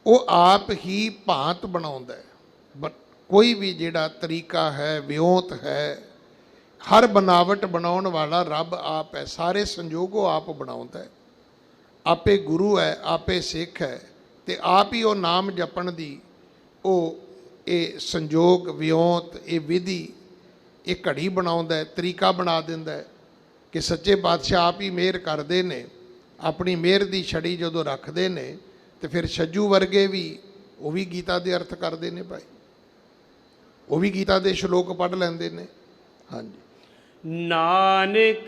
ਉਹ ਆਪ ਹੀ ਭਾਂਤ ਬਣਾਉਂਦਾ ਹੈ। ਕੋਈ ਵੀ ਜਿਹੜਾ ਤਰੀਕਾ ਹੈ, ਵਿਉਂਤ ਹੈ, ਹਰ ਬਨਾਵਟ ਬਣਾਉਣ ਵਾਲਾ ਰੱਬ ਆਪ ਹੈ। ਸਾਰੇ ਸੰਜੋਗ ਉਹ ਆਪ ਬਣਾਉਂਦਾ ਹੈ। ਆਪੇ ਗੁਰੂ ਹੈ, ਆਪੇ ਸਿੱਖ ਹੈ, ਤੇ ਆਪ ਹੀ ਉਹ ਨਾਮ ਜਪਣ ਦੀ ਉਹ ਇਹ ਸੰਜੋਗ, ਵਿਉਂਤ, ਇਹ ਵਿਧੀ, ਇਹ ਘੜੀ ਬਣਾਉਂਦਾ ਹੈ, ਤਰੀਕਾ ਬਣਾ ਦਿੰਦਾ ਹੈ ਕਿ ਸੱਚੇ ਪਾਤਸ਼ਾਹ ਆਪ ਹੀ ਮਿਹਰ ਕਰਦੇ ਨੇ। ਆਪਣੀ ਮਿਹਰ ਦੀ ਛੜੀ ਜਦੋਂ ਰੱਖਦੇ ਨੇ ਤੇ ਫਿਰ ਛੱਜੂ ਵਰਗੇ ਵੀ ਉਹ ਵੀ ਗੀਤਾ ਦੇ ਅਰਥ ਕਰਦੇ ਨੇ ਭਾਈ, ਉਹ ਵੀ ਗੀਤਾ ਦੇ ਸ਼ਲੋਕ ਪੜ੍ਹ ਲੈਂਦੇ ਨੇ। ਹਾਂਜੀ, ਨਾਨਕ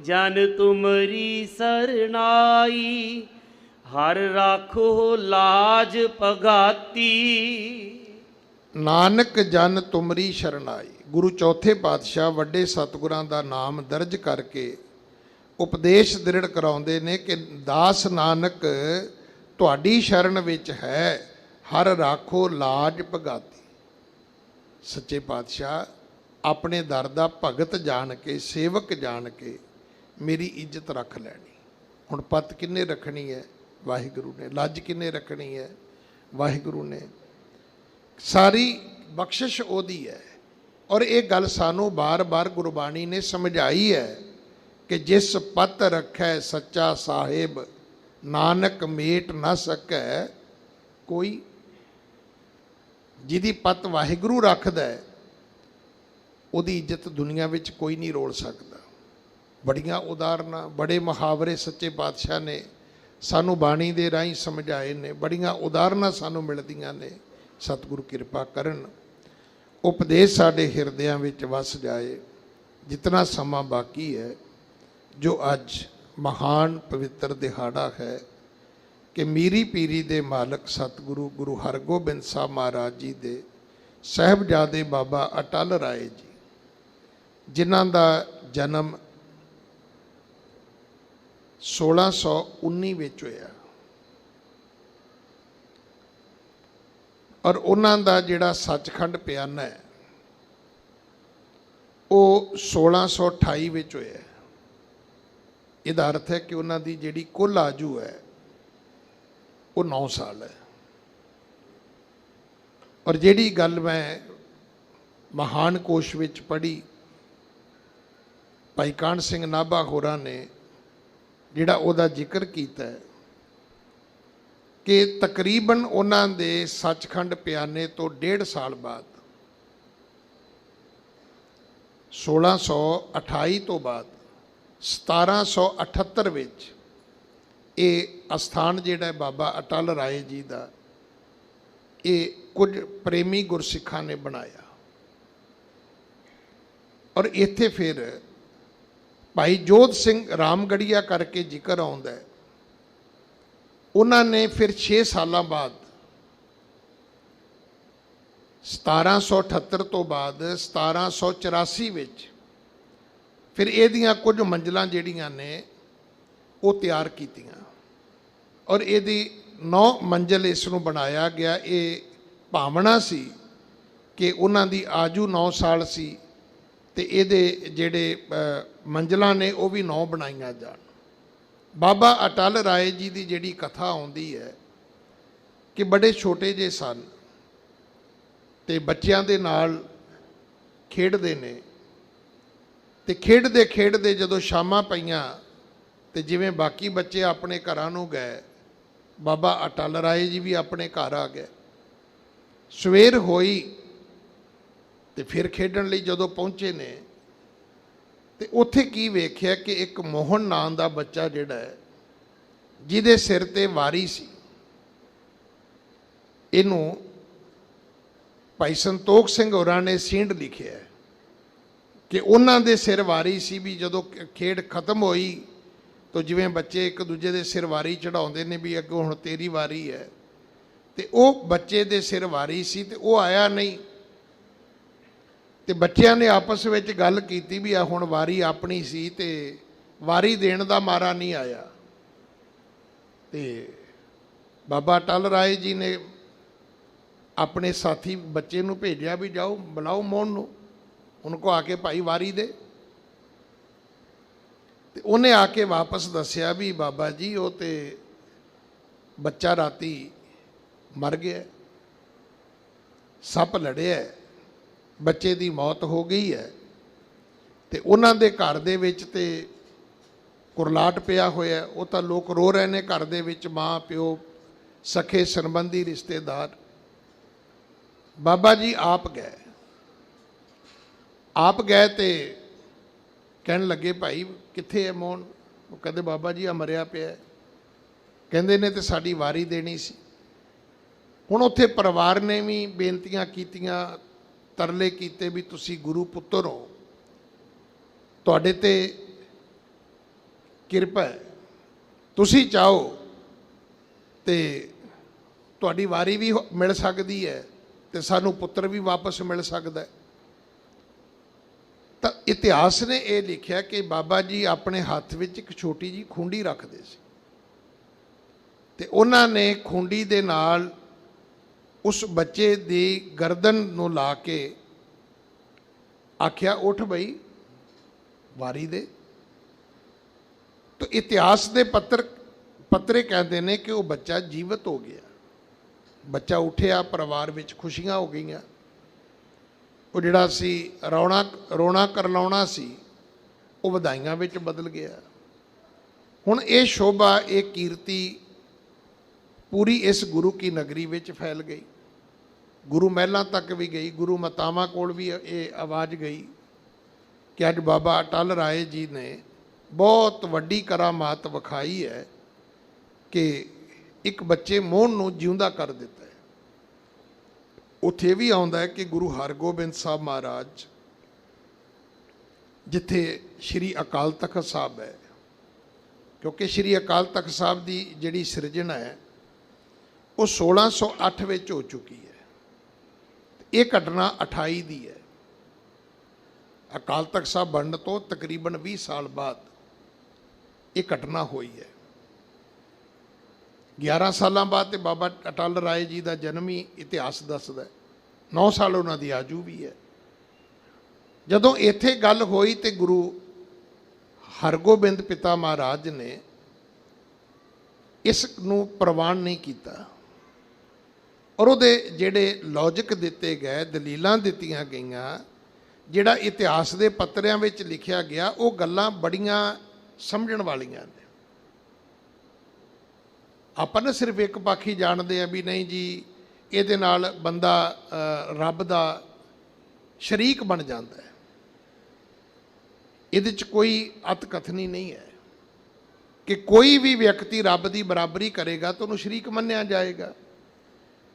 ਜਨ ਤੁਮਰੀ ਸਰਨਾਈ, ਹਰ ਰਾਖੋ ਲਾਜ ਪਗਾਤੀ। ਨਾਨਕ ਜਨ ਤੁਮਰੀ ਸ਼ਰਨਾਈ। ਗੁਰੂ ਚੌਥੇ ਪਾਤਸ਼ਾਹ ਵੱਡੇ ਸਤਿਗੁਰਾਂ ਦਾ ਨਾਮ ਦਰਜ ਕਰਕੇ ਉਪਦੇਸ਼ ਦ੍ਰਿੜ ਕਰਾਉਂਦੇ ਨੇ ਕਿ ਦਾਸ ਨਾਨਕ ਤੁਹਾਡੀ ਸ਼ਰਨ ਵਿੱਚ ਹੈ, ਹਰ ਰਾਖੋ ਲਾਜ ਭਗਾਤੀ। ਸੱਚੇ ਪਾਤਸ਼ਾਹ ਆਪਣੇ ਦਰ ਦਾ ਭਗਤ ਜਾਣ ਕੇ, ਸੇਵਕ ਜਾਣ ਕੇ ਮੇਰੀ ਇੱਜ਼ਤ ਰੱਖ ਲੈਣੀ। ਹੁਣ ਪੱਤ ਕਿੰਨੇ ਰੱਖਣੀ ਹੈ? ਵਾਹਿਗੁਰੂ ਨੇ। ਲੱਜ ਕਿੰਨੇ ਰੱਖਣੀ ਹੈ? ਵਾਹਿਗੁਰੂ ਨੇ। ਸਾਰੀ ਬਖਸ਼ਿਸ਼ ਉਹਦੀ ਹੈ। ਔਰ ਇਹ ਗੱਲ ਸਾਨੂੰ ਬਾਰ-ਬਾਰ ਗੁਰਬਾਣੀ ਨੇ ਸਮਝਾਈ ਹੈ ਕਿ ਜਿਸ ਪਤ ਰੱਖੈ ਸੱਚਾ ਸਾਹਿਬ, ਨਾਨਕ ਮੇਟ ਨਾ ਸਕੈ ਕੋਈ। ਜਿਹਦੀ ਪਤ ਵਾਹਿਗੁਰੂ ਰੱਖਦਾ ਹੈ, ਉਹਦੀ ਇੱਜ਼ਤ ਦੁਨੀਆ ਵਿੱਚ ਕੋਈ ਨਹੀਂ ਰੋਲ ਸਕਦਾ। ਬੜੀਆਂ ਉਦਾਹਰਨਾਂ, ਬੜੇ ਮੁਹਾਵਰੇ ਸੱਚੇ ਪਾਤਸ਼ਾਹ ਨੇ ਸਾਨੂੰ ਬਾਣੀ ਦੇ ਰਾਹੀਂ ਸਮਝਾਏ ਨੇ। ਬੜੀਆਂ ਉਦਾਹਰਨਾਂ ਸਾਨੂੰ ਮਿਲਦੀਆਂ ਨੇ। ਸਤਿਗੁਰੂ ਕਿਰਪਾ ਕਰਨ, ਉਪਦੇਸ਼ ਸਾਡੇ ਹਿਰਦਿਆਂ ਵਿੱਚ ਵਸ ਜਾਏ। ਜਿਤਨਾ ਸਮਾਂ ਬਾਕੀ ਹੈ, ਜੋ ਅੱਜ ਮਹਾਨ ਪਵਿੱਤਰ ਦਿਹਾੜਾ ਹੈ ਕਿ ਮੀਰੀ ਪੀਰੀ ਦੇ ਮਾਲਕ ਸਤਿਗੁਰੂ ਗੁਰੂ ਹਰਗੋਬਿੰਦ ਸਾਹਿਬ ਮਹਾਰਾਜ ਜੀ ਦੇ ਸਾਹਿਬਜ਼ਾਦੇ ਬਾਬਾ ਅਟਲ ਰਾਏ ਜੀ, ਜਿਨ੍ਹਾਂ ਦਾ ਜਨਮ 1619 ਵਿੱਚ ਹੋਇਆ, ਔਰ ਉਹਨਾਂ ਦਾ ਜਿਹੜਾ ਸੱਚਖੰਡ ਪਿਆਨਾ ਹੈ ਉਹ 1628 ਵਿੱਚ ਹੋਇਆ। ਇਹਦਾ ਅਰਥ ਹੈ ਕਿ ਉਹਨਾਂ ਦੀ ਜਿਹੜੀ ਕੁੱਲ ਆਜੂ ਹੈ ਉਹ 9 ਸਾਲ ਹੈ। ਔਰ ਜਿਹੜੀ ਗੱਲ ਮੈਂ ਮਹਾਨ ਕੋਸ਼ ਵਿੱਚ ਪੜ੍ਹੀ, ਭਾਈ ਕਾਹਨ ਸਿੰਘ ਨਾਭਾ ਹੋਰਾਂ ਨੇ ਜਿਹੜਾ ਉਹਦਾ ਜ਼ਿਕਰ ਕੀਤਾ ਹੈ ਕਿ ਤਕਰੀਬਨ ਉਹਨਾਂ ਦੇ ਸੱਚਖੰਡ ਪਿਆਨੇ ਤੋਂ 1.5 ਸਾਲ ਬਾਅਦ 1628 ਤੋਂ ਬਾਅਦ 1778 ਵਿੱਚ ਇਹ ਅਸਥਾਨ ਜਿਹੜਾ ਬਾਬਾ ਅਟਲ ਰਾਏ ਜੀ ਦਾ, ਇਹ ਕੁਝ ਪ੍ਰੇਮੀ ਗੁਰਸਿੱਖਾਂ ਨੇ ਬਣਾਇਆ। ਔਰ ਇੱਥੇ ਫਿਰ ਭਾਈ ਜੋਧ ਸਿੰਘ ਰਾਮਗੜੀਆ ਕਰਕੇ ਜ਼ਿਕਰ ਆਉਂਦਾ ਹੈ। ਉਹਨਾਂ ਨੇ ਫਿਰ 6 ਸਾਲਾਂ ਬਾਅਦ 1778 ਤੋਂ ਬਾਅਦ 1784 ਵਿੱਚ ਫਿਰ ਇਹਦੀਆਂ ਕੁਝ ਮੰਜ਼ਲਾਂ ਜਿਹੜੀਆਂ ਨੇ ਉਹ ਤਿਆਰ ਕੀਤੀਆਂ। ਔਰ ਇਹਦੀ 9 ਮੰਜ਼ਲ ਇਸ ਨੂੰ ਬਣਾਇਆ ਗਿਆ। ਇਹ ਭਾਵਨਾ ਸੀ ਕਿ ਉਹਨਾਂ ਦੀ ਆਜੂ 9 ਸਾਲ ਸੀ ਤੇ ਇਹਦੇ ਜਿਹੜੇ ਮੰਜ਼ਲਾਂ ਨੇ ਉਹ ਵੀ 9 ਬਣਾਈਆਂ ਜਾਣ। ਬਾਬਾ ਅਟਲ ਰਾਏ ਜੀ ਦੀ ਜਿਹੜੀ ਕਥਾ ਆਉਂਦੀ ਹੈ ਕਿ ਬੜੇ ਛੋਟੇ ਜਿਹੇ ਸਨ ਤੇ ਬੱਚਿਆਂ ਦੇ ਨਾਲ ਖੇਡਦੇ ਨੇ, ਤੇ ਖੇਡਦੇ ਖੇਡਦੇ ਜਦੋਂ ਸ਼ਾਮਾਂ ਪਈਆਂ ਤੇ ਜਿਵੇਂ ਬਾਕੀ ਬੱਚੇ ਆਪਣੇ ਘਰਾਂ ਨੂੰ ਗਏ, ਬਾਬਾ ਅਟਲ ਰਾਏ ਜੀ ਵੀ ਆਪਣੇ ਘਰ ਆ ਗਏ। ਸਵੇਰ ਹੋਈ ਤੇ ਫਿਰ ਖੇਡਣ ਲਈ ਜਦੋਂ ਪਹੁੰਚੇ ਨੇ ਤੇ ਉੱਥੇ ਕੀ ਵੇਖਿਆ ਕਿ ਇੱਕ ਮੋਹਨ ਨਾਂ ਦਾ ਬੱਚਾ ਜਿਹੜਾ ਹੈ, ਜਿਹਦੇ ਸਿਰ ਤੇ ਵਾਰੀ ਸੀ, ਇਹਨੂੰ ਭਾਈ ਸੰਤੋਖ ਸਿੰਘ ਹੋਰਾਂ ਨੇ ਸੀਂਡ ਲਿਖਿਆ ਹੈ। ਕਿ ਉਹਨਾਂ ਦੇ ਸਿਰ ਵਾਰੀ ਸੀ ਵੀ ਜਦੋਂ ਖੇਡ ਖਤਮ ਹੋਈ ਤਾਂ ਜਿਵੇਂ ਬੱਚੇ ਇੱਕ ਦੂਜੇ ਦੇ ਸਿਰ ਵਾਰੀ ਚੜਾਉਂਦੇ ਨੇ ਵੀ ਅੱਗੋਂ ਹੁਣ ਤੇਰੀ ਵਾਰੀ ਹੈ, ਤੇ ਉਹ ਬੱਚੇ ਦੇ ਸਿਰ ਵਾਰੀ ਸੀ ਤੇ ਉਹ ਆਇਆ ਨਹੀਂ। ਤੇ ਬੱਚਿਆਂ ਨੇ ਆਪਸ ਵਿੱਚ ਗੱਲ ਕੀਤੀ ਵੀ ਆ ਹੁਣ ਵਾਰੀ ਆਪਣੀ ਸੀ ਤੇ ਵਾਰੀ ਦੇਣ ਦਾ ਮਾਰਾ ਨਹੀਂ ਆਇਆ। ਤੇ ਬਾਬਾ ਅਟਲ ਰਾਏ ਜੀ ਨੇ ਆਪਣੇ ਸਾਥੀ ਬੱਚੇ ਨੂੰ ਭੇਜਿਆ ਵੀ ਜਾਓ ਬੁਲਾਓ ਮੋਹਨ ਨੂੰ, ਉਹਨੂੰ ਕੋ ਆ ਕੇ ਭਾਈ ਵਾਰੀ ਦੇ। ਤੇ ਉਹਨੇ ਆ ਕੇ ਵਾਪਸ ਦੱਸਿਆ ਵੀ ਬਾਬਾ ਜੀ ਉਹ ਤੇ ਬੱਚਾ ਰਾਤੀ ਮਰ ਗਿਆ, ਸੱਪ ਲੜਿਆ, ਬੱਚੇ ਦੀ ਮੌਤ ਹੋ ਗਈ ਹੈ। ਤੇ ਉਹਨਾਂ ਦੇ ਘਰ ਦੇ ਵਿੱਚ ਤੇ ਕੁਰਲਾਟ ਪਿਆ ਹੋਇਆ, ਉਹ ਤਾਂ ਲੋਕ ਰੋ ਰਹੇ ਨੇ ਘਰ ਦੇ ਵਿੱਚ, ਮਾਂ ਪਿਓ ਸਖੇ ਸੰਬੰਧੀ ਰਿਸ਼ਤੇਦਾਰ। ਬਾਬਾ ਜੀ ਆਪ ਗਏ ਤੇ ਕਹਿਣ ਲੱਗੇ ਭਾਈ ਕਿੱਥੇ ਹੈ ਮੋਹਨ? ਉਹ ਕਹਿੰਦੇ ਬਾਬਾ ਜੀ ਆ ਮਰਿਆ ਪਿਆ। ਕਹਿੰਦੇ ਨੇ ਤੇ ਸਾਡੀ ਵਾਰੀ ਦੇਣੀ ਸੀ। ਹੁਣ ਉੱਥੇ ਪਰਿਵਾਰ ਨੇ ਵੀ ਬੇਨਤੀਆਂ ਕੀਤੀਆਂ, ਤਰਲੇ ਕੀਤੇ ਵੀ ਤੁਸੀਂ ਗੁਰੂ ਪੁੱਤਰ ਹੋ, ਤੁਹਾਡੇ ਤੇ ਕਿਰਪਾ ਹੈ, ਤੁਸੀਂ ਚਾਹੋ ਤੇ ਤੁਹਾਡੀ ਵਾਰੀ ਵੀ ਮਿਲ ਸਕਦੀ ਹੈ ਤੇ ਸਾਨੂੰ ਪੁੱਤਰ ਵੀ ਵਾਪਸ ਮਿਲ ਸਕਦਾ ਹੈ। ਤਾਂ ਇਤਿਹਾਸ ਨੇ ਇਹ ਲਿਖਿਆ ਕਿ ਬਾਬਾ ਜੀ ਆਪਣੇ ਹੱਥ ਵਿੱਚ ਇੱਕ ਛੋਟੀ ਜਿਹੀ ਖੂੰਡੀ ਰੱਖਦੇ ਸੀ ਤੇ ਉਹਨਾਂ ਨੇ ਖੂੰਡੀ ਦੇ ਨਾਲ ਉਸ ਬੱਚੇ ਦੀ ਗਰਦਨ ਨੂੰ ਲਾ ਕੇ ਆਖਿਆ ਉੱਠ ਬਈ ਵਾਰੀ ਦੇ। ਤਾਂ ਇਤਿਹਾਸ ਦੇ ਪੱਤਰੇ ਕਹਿੰਦੇ ਨੇ ਕਿ ਉਹ ਬੱਚਾ ਜੀਵਤ ਹੋ ਗਿਆ, ਬੱਚਾ ਉੱਠਿਆ, ਪਰਿਵਾਰ ਵਿੱਚ ਖੁਸ਼ੀਆਂ ਹੋ ਗਈਆਂ। ਉਹ ਜਿਹੜਾ ਸੀ ਰੋਣਾ ਕਰਲਾਉਣਾ ਸੀ ਉਹ ਵਧਾਈਆਂ ਵਿੱਚ ਬਦਲ ਗਿਆ। ਹੁਣ ਇਹ ਸ਼ੋਭਾ, ਇਹ ਕੀਰਤੀ ਪੂਰੀ ਇਸ ਗੁਰੂ ਕੀ ਨਗਰੀ ਵਿੱਚ ਫੈਲ ਗਈ, ਗੁਰੂ ਮਹਿਲਾਂ ਤੱਕ ਵੀ ਗਈ, ਗੁਰੂ ਮਾਤਾਵਾਂ ਕੋਲ ਵੀ ਇਹ ਆਵਾਜ਼ ਗਈ ਕਿ ਅੱਜ ਬਾਬਾ ਅਟਲ ਰਾਏ ਜੀ ਨੇ ਬਹੁਤ ਵੱਡੀ ਕਰਾਮਾਤ ਵਿਖਾਈ ਹੈ ਕਿ ਇੱਕ ਬੱਚੇ ਮੋਹਨ ਨੂੰ ਜਿਉਂਦਾ ਕਰ ਦਿੱਤਾ ਹੈ। ਉੱਥੇ ਵੀ ਆਉਂਦਾ ਹੈ ਕਿ ਗੁਰੂ ਹਰਗੋਬਿੰਦ ਸਾਹਿਬ ਮਹਾਰਾਜ ਜਿੱਥੇ ਸ਼੍ਰੀ ਅਕਾਲ ਤਖਤ ਸਾਹਿਬ ਹੈ, ਕਿਉਂਕਿ ਸ਼੍ਰੀ ਅਕਾਲ ਤਖਤ ਸਾਹਿਬ ਦੀ ਜਿਹੜੀ ਸਿਰਜਣਾ ਹੈ ਉਹ 1608 ਵਿੱਚ ਹੋ ਚੁੱਕੀ ਹੈ। ਇਹ ਘਟਨਾ 28 ਦੀ ਹੈ। ਅਕਾਲ ਤਖਤ ਸਾਹਿਬ ਬਣਨ ਤੋਂ ਤਕਰੀਬਨ 20 ਸਾਲ ਬਾਅਦ ਇਹ ਘਟਨਾ ਹੋਈ ਹੈ। 11 ਸਾਲਾਂ ਬਾਅਦ ਤੇ ਬਾਬਾ ਅਟਲ ਰਾਏ ਜੀ ਦਾ ਜਨਮ ਹੀ ਇਤਿਹਾਸ ਦੱਸਦਾ ਹੈ। 9 ਸਾਲ ਉਹਨਾਂ ਦੀ ਆਜੂ ਵੀ ਹੈ। ਜਦੋਂ ਇੱਥੇ ਗੱਲ ਹੋਈ ਤੇ ਗੁਰੂ ਹਰਗੋਬਿੰਦ ਪਿਤਾ ਮਹਾਰਾਜ ਨੇ ਇਸ ਨੂੰ ਪ੍ਰਵਾਨ ਨਹੀਂ ਕੀਤਾ ਔਰ ਉਹਦੇ ਜਿਹੜੇ ਲੌਜਿਕ ਦਿੱਤੇ ਗਏ, ਦਲੀਲਾਂ ਦਿੱਤੀਆਂ ਗਈਆਂ, ਜਿਹੜਾ ਇਤਿਹਾਸ ਦੇ ਪੱਤਰਿਆਂ ਵਿੱਚ ਲਿਖਿਆ ਗਿਆ, ਉਹ ਗੱਲਾਂ ਬੜੀਆਂ ਸਮਝਣ ਵਾਲੀਆਂ ਨੇ। ਆਪਾਂ ਨਾ ਸਿਰਫ ਇੱਕ ਪੱਖ ਹੀ ਜਾਣਦੇ ਆ ਵੀ ਨਹੀਂ ਜੀ ਇਹਦੇ ਨਾਲ ਬੰਦਾ ਰੱਬ ਦਾ ਸ਼ਰੀਕ ਬਣ ਜਾਂਦਾ ਹੈ। ਇਹਦੇ 'ਚ ਕੋਈ ਅਤਕਥਨੀ ਨਹੀਂ ਹੈ ਕਿ ਕੋਈ ਵੀ ਵਿਅਕਤੀ ਰੱਬ ਦੀ ਬਰਾਬਰੀ ਕਰੇਗਾ ਤਾਂ ਉਹਨੂੰ ਸ਼ਰੀਕ ਮੰਨਿਆ ਜਾਏਗਾ।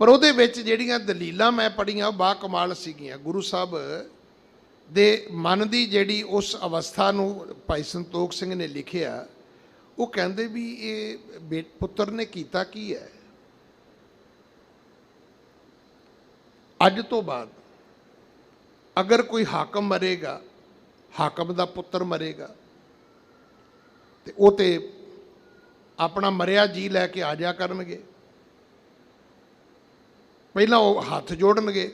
ਪਰ ਉਹਦੇ ਵਿੱਚ ਜਿਹੜੀਆਂ ਦਲੀਲਾਂ ਮੈਂ ਪੜ੍ਹੀਆਂ ਉਹ ਬਾ ਕਮਾਲ ਸੀਗੀਆਂ। ਗੁਰੂ ਸਾਹਿਬ ਦੇ ਮਨ ਦੀ ਜਿਹੜੀ ਉਸ ਅਵਸਥਾ ਨੂੰ ਭਾਈ ਸੰਤੋਖ ਸਿੰਘ ਨੇ ਲਿਖਿਆ, ਉਹ ਕਹਿੰਦੇ ਵੀ ਇਹ ਪੁੱਤਰ ਨੇ ਕੀਤਾ ਕੀ ਹੈ। ਅੱਜ ਤੋਂ ਬਾਅਦ ਅਗਰ ਕੋਈ ਹਾਕਮ ਮਰੇਗਾ, ਹਾਕਮ ਦਾ ਪੁੱਤਰ ਮਰੇਗਾ, ਤੇ ਉਹ ਤੇ ਆਪਣਾ ਮਰਿਆ ਜੀ ਲੈ ਕੇ ਆ ਜਾ ਕਰਨਗੇ। ਪਹਿਲਾਂ ਉਹ ਹੱਥ ਜੋੜਨਗੇ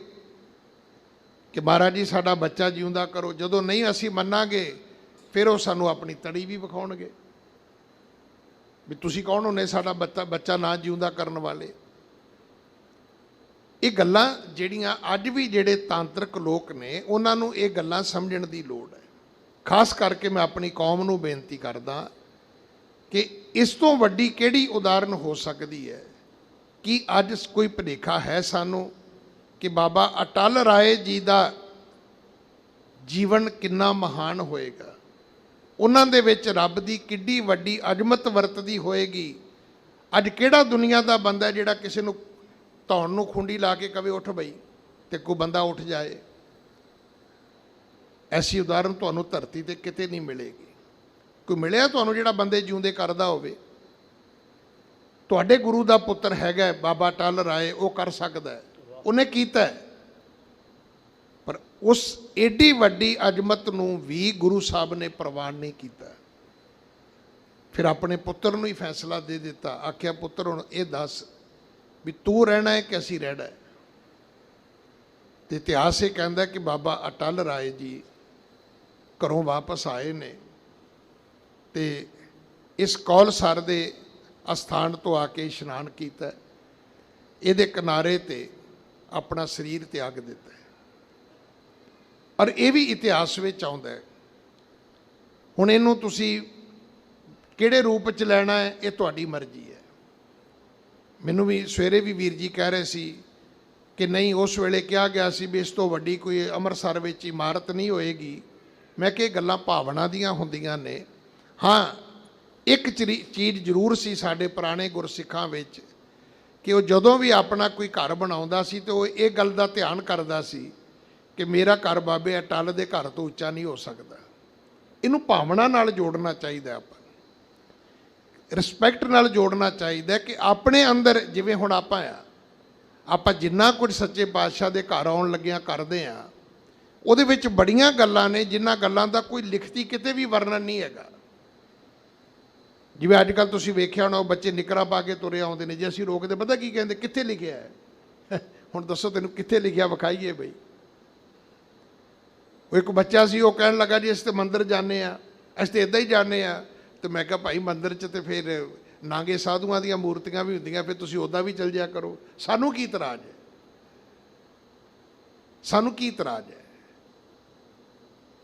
ਕਿ ਮਹਾਰਾਜ ਜੀ ਸਾਡਾ ਬੱਚਾ ਜਿਉਂਦਾ ਕਰੋ। ਜਦੋਂ ਨਹੀਂ ਅਸੀਂ ਮੰਨਾਂਗੇ ਫਿਰ ਉਹ ਸਾਨੂੰ ਆਪਣੀ ਤੜੀ ਵੀ ਵਿਖਾਉਣਗੇ ਵੀ ਤੁਸੀਂ ਕੌਣ ਹੁੰਦੇ ਸਾਡਾ ਬੱਚਾ ਨਾ ਜਿਉਂਦਾ ਕਰਨ ਵਾਲੇ। ਇਹ ਗੱਲਾਂ ਜਿਹੜੀਆਂ ਅੱਜ ਵੀ ਜਿਹੜੇ ਤਾਂਤਰਿਕ ਲੋਕ ਨੇ ਉਹਨਾਂ ਨੂੰ ਇਹ ਗੱਲਾਂ ਸਮਝਣ ਦੀ ਲੋੜ ਹੈ। ਖਾਸ ਕਰਕੇ ਮੈਂ ਆਪਣੀ ਕੌਮ ਨੂੰ ਬੇਨਤੀ ਕਰਦਾ ਕਿ ਇਸ ਤੋਂ ਵੱਡੀ ਕਿਹੜੀ ਉਦਾਹਰਨ ਹੋ ਸਕਦੀ ਹੈ ਕਿ ਅੱਜ ਕੋਈ ਭੁਲੇਖਾ ਹੈ ਸਾਨੂੰ ਕਿ ਬਾਬਾ ਅਟਲ ਰਾਏ ਜੀ ਦਾ ਜੀਵਨ ਕਿੰਨਾ ਮਹਾਨ ਹੋਏਗਾ, ਉਹਨਾਂ ਦੇ ਵਿੱਚ ਰੱਬ ਦੀ ਕਿੱਡੀ ਵੱਡੀ ਅਜ਼ਮਤ ਵਰਤਦੀ ਹੋਏਗੀ। ਅੱਜ ਕਿਹੜਾ ਦੁਨੀਆ ਦਾ ਬੰਦਾ ਜਿਹੜਾ ਕਿਸੇ ਨੂੰ ਧੌਣ ਨੂੰ ਖੁੰਡੀ ਲਾ ਕੇ ਕਵੇ ਉੱਠ ਬਈ ਤੇ ਕੋਈ ਬੰਦਾ ਉੱਠ ਜਾਏ। ਐਸੀ ਉਦਾਹਰਨ ਤੁਹਾਨੂੰ ਧਰਤੀ ਤੇ ਕਿਤੇ ਨਹੀਂ ਮਿਲੇਗੀ। ਕੋਈ ਮਿਲਿਆ ਤੁਹਾਨੂੰ ਜਿਹੜਾ ਬੰਦੇ ਜਿਉਂਦੇ ਕਰਦਾ ਹੋਵੇ? ਤੁਹਾਡੇ ਗੁਰੂ ਦਾ ਪੁੱਤਰ ਹੈਗਾ ਬਾਬਾ ਅਟਲ ਰਾਏ, ਉਹ ਕਰ ਸਕਦਾ ਹੈ, ਉਹਨੇ ਕੀਤਾ ਹੈ। ਪਰ ਉਸ ਏਡੀ ਵੱਡੀ ਅਜ਼ਮਤ ਨੂੰ ਵੀ ਗੁਰੂ ਸਾਹਿਬ ਨੇ ਪ੍ਰਵਾਨ ਨਹੀਂ ਕੀਤਾ। ਫਿਰ ਆਪਣੇ ਪੁੱਤਰ ਨੂੰ ਹੀ ਫੈਸਲਾ ਦੇ ਦਿੱਤਾ, ਆਖਿਆ ਪੁੱਤਰ ਹੁਣ ਇਹ ਦੱਸ ਵੀ ਤੂੰ ਰਹਿਣਾ ਹੈ ਕਿ ਅਸੀਂ ਰਹਿਣਾ ਹੈ। ਤੇ ਇਤਿਹਾਸ ਇਹ ਕਹਿੰਦਾ ਕਿ ਬਾਬਾ ਅਟਲ ਰਾਏ ਜੀ ਘਰੋਂ ਵਾਪਸ ਆਏ ਨੇ ਤੇ ਇਸ ਕੌਲਸਰ ਦੇ ਅਸਥਾਨ ਤੋਂ ਆ ਕੇ ਇਸ਼ਨਾਨ ਕੀਤਾ, ਇਹਦੇ ਕਿਨਾਰੇ ਤੇ ਆਪਣਾ ਸਰੀਰ ਤਿਆਗ ਦਿੱਤਾ। ਔਰ ਇਹ ਵੀ ਇਤਿਹਾਸ ਵਿੱਚ ਆਉਂਦਾ ਹੈ। ਹੁਣ ਇਹਨੂੰ ਤੁਸੀਂ ਕਿਹੜੇ ਰੂਪ 'ਚ ਲੈਣਾ ਹੈ, ਇਹ ਤੁਹਾਡੀ ਮਰਜ਼ੀ ਹੈ। ਮੈਨੂੰ ਵੀ ਸਵੇਰੇ ਵੀ ਵੀਰ ਜੀ ਕਹਿ ਰਹੇ ਸੀ ਕਿ ਨਹੀਂ, ਉਸ ਵੇਲੇ ਕਿਹਾ ਗਿਆ ਸੀ ਵੀ ਇਸ ਤੋਂ ਵੱਡੀ ਕੋਈ ਅੰਮ੍ਰਿਤਸਰ ਵਿੱਚ ਇਮਾਰਤ ਨਹੀਂ ਹੋਏਗੀ। ਮੈਂ ਕਿਹਾ ਇਹ ਗੱਲਾਂ ਭਾਵਨਾ ਦੀਆਂ ਹੁੰਦੀਆਂ ਨੇ। ਹਾਂ, ਇੱਕ ਚੀਜ਼ ਜ਼ਰੂਰ ਸੀ ਸਾਡੇ ਪੁਰਾਣੇ ਗੁਰਸਿੱਖਾਂ ਵਿੱਚ ਕਿ ਉਹ ਜਦੋਂ ਵੀ ਆਪਣਾ ਕੋਈ ਘਰ ਬਣਾਉਂਦਾ ਸੀ ਤੇ ਉਹ ਇਹ ਗੱਲ ਦਾ ਧਿਆਨ ਕਰਦਾ ਸੀ ਕਿ ਮੇਰਾ ਘਰ ਬਾਬੇ ਅਟਲ ਦੇ ਘਰ ਤੋਂ ਉੱਚਾ ਨਹੀਂ ਹੋ ਸਕਦਾ। ਇਹਨੂੰ ਭਾਵਨਾ ਨਾਲ ਜੋੜਨਾ ਚਾਹੀਦਾ, ਆਪਾਂ ਰਿਸਪੈਕਟ ਨਾਲ ਜੋੜਨਾ ਚਾਹੀਦਾ ਕਿ ਆਪਣੇ ਅੰਦਰ, ਜਿਵੇਂ ਹੁਣ ਆਪਾਂ ਜਿੰਨਾ ਕੁਝ ਸੱਚੇ ਪਾਤਸ਼ਾਹ ਦੇ ਘਰ ਆਉਣ ਲੱਗਿਆਂ ਕਰਦੇ ਹਾਂ, ਉਹਦੇ ਵਿੱਚ ਬੜੀਆਂ ਗੱਲਾਂ ਨੇ ਜਿਨ੍ਹਾਂ ਗੱਲਾਂ ਦਾ ਕੋਈ ਲਿਖਤੀ ਕਿਤੇ ਵੀ ਵਰਣਨ ਨਹੀਂ ਹੈਗਾ। ਜਿਵੇਂ ਅੱਜ ਕੱਲ੍ਹ ਤੁਸੀਂ ਵੇਖਿਆ ਹੋਣਾ, ਉਹ ਬੱਚੇ ਨਿਕਰਾਂ ਪਾ ਕੇ ਤੁਰੇ ਆਉਂਦੇ ਨੇ, ਜੇ ਅਸੀਂ ਰੋਕਦੇ ਪਤਾ ਕੀ ਕਹਿੰਦੇ, ਕਿੱਥੇ ਲਿਖਿਆ ਹੈ? ਹੁਣ ਦੱਸੋ ਤੈਨੂੰ ਕਿੱਥੇ ਲਿਖਿਆ, ਵਿਖਾਈਏ ਬਈ। ਉਹ ਇੱਕ ਬੱਚਾ ਸੀ, ਉਹ ਕਹਿਣ ਲੱਗਾ ਜੀ ਅਸੀਂ ਤਾਂ ਮੰਦਿਰ ਜਾਂਦੇ ਹਾਂ, ਅਸੀਂ ਤਾਂ ਇੱਦਾਂ ਹੀ ਜਾਂਦੇ ਹਾਂ। ਤੇ ਮੈਂ ਕਿਹਾ ਭਾਈ ਮੰਦਿਰ 'ਚ ਤੇ ਫਿਰ ਨਾਗੇ ਸਾਧੂਆਂ ਦੀਆਂ ਮੂਰਤੀਆਂ ਵੀ ਹੁੰਦੀਆਂ, ਫਿਰ ਤੁਸੀਂ ਉੱਦਾਂ ਵੀ ਚਲ ਜਾਇਆ ਕਰੋ, ਸਾਨੂੰ ਕੀ ਇਤਰਾਜ਼ ਹੈ? ਸਾਨੂੰ ਕੀ ਇਤਰਾਜ਼ ਹੈ?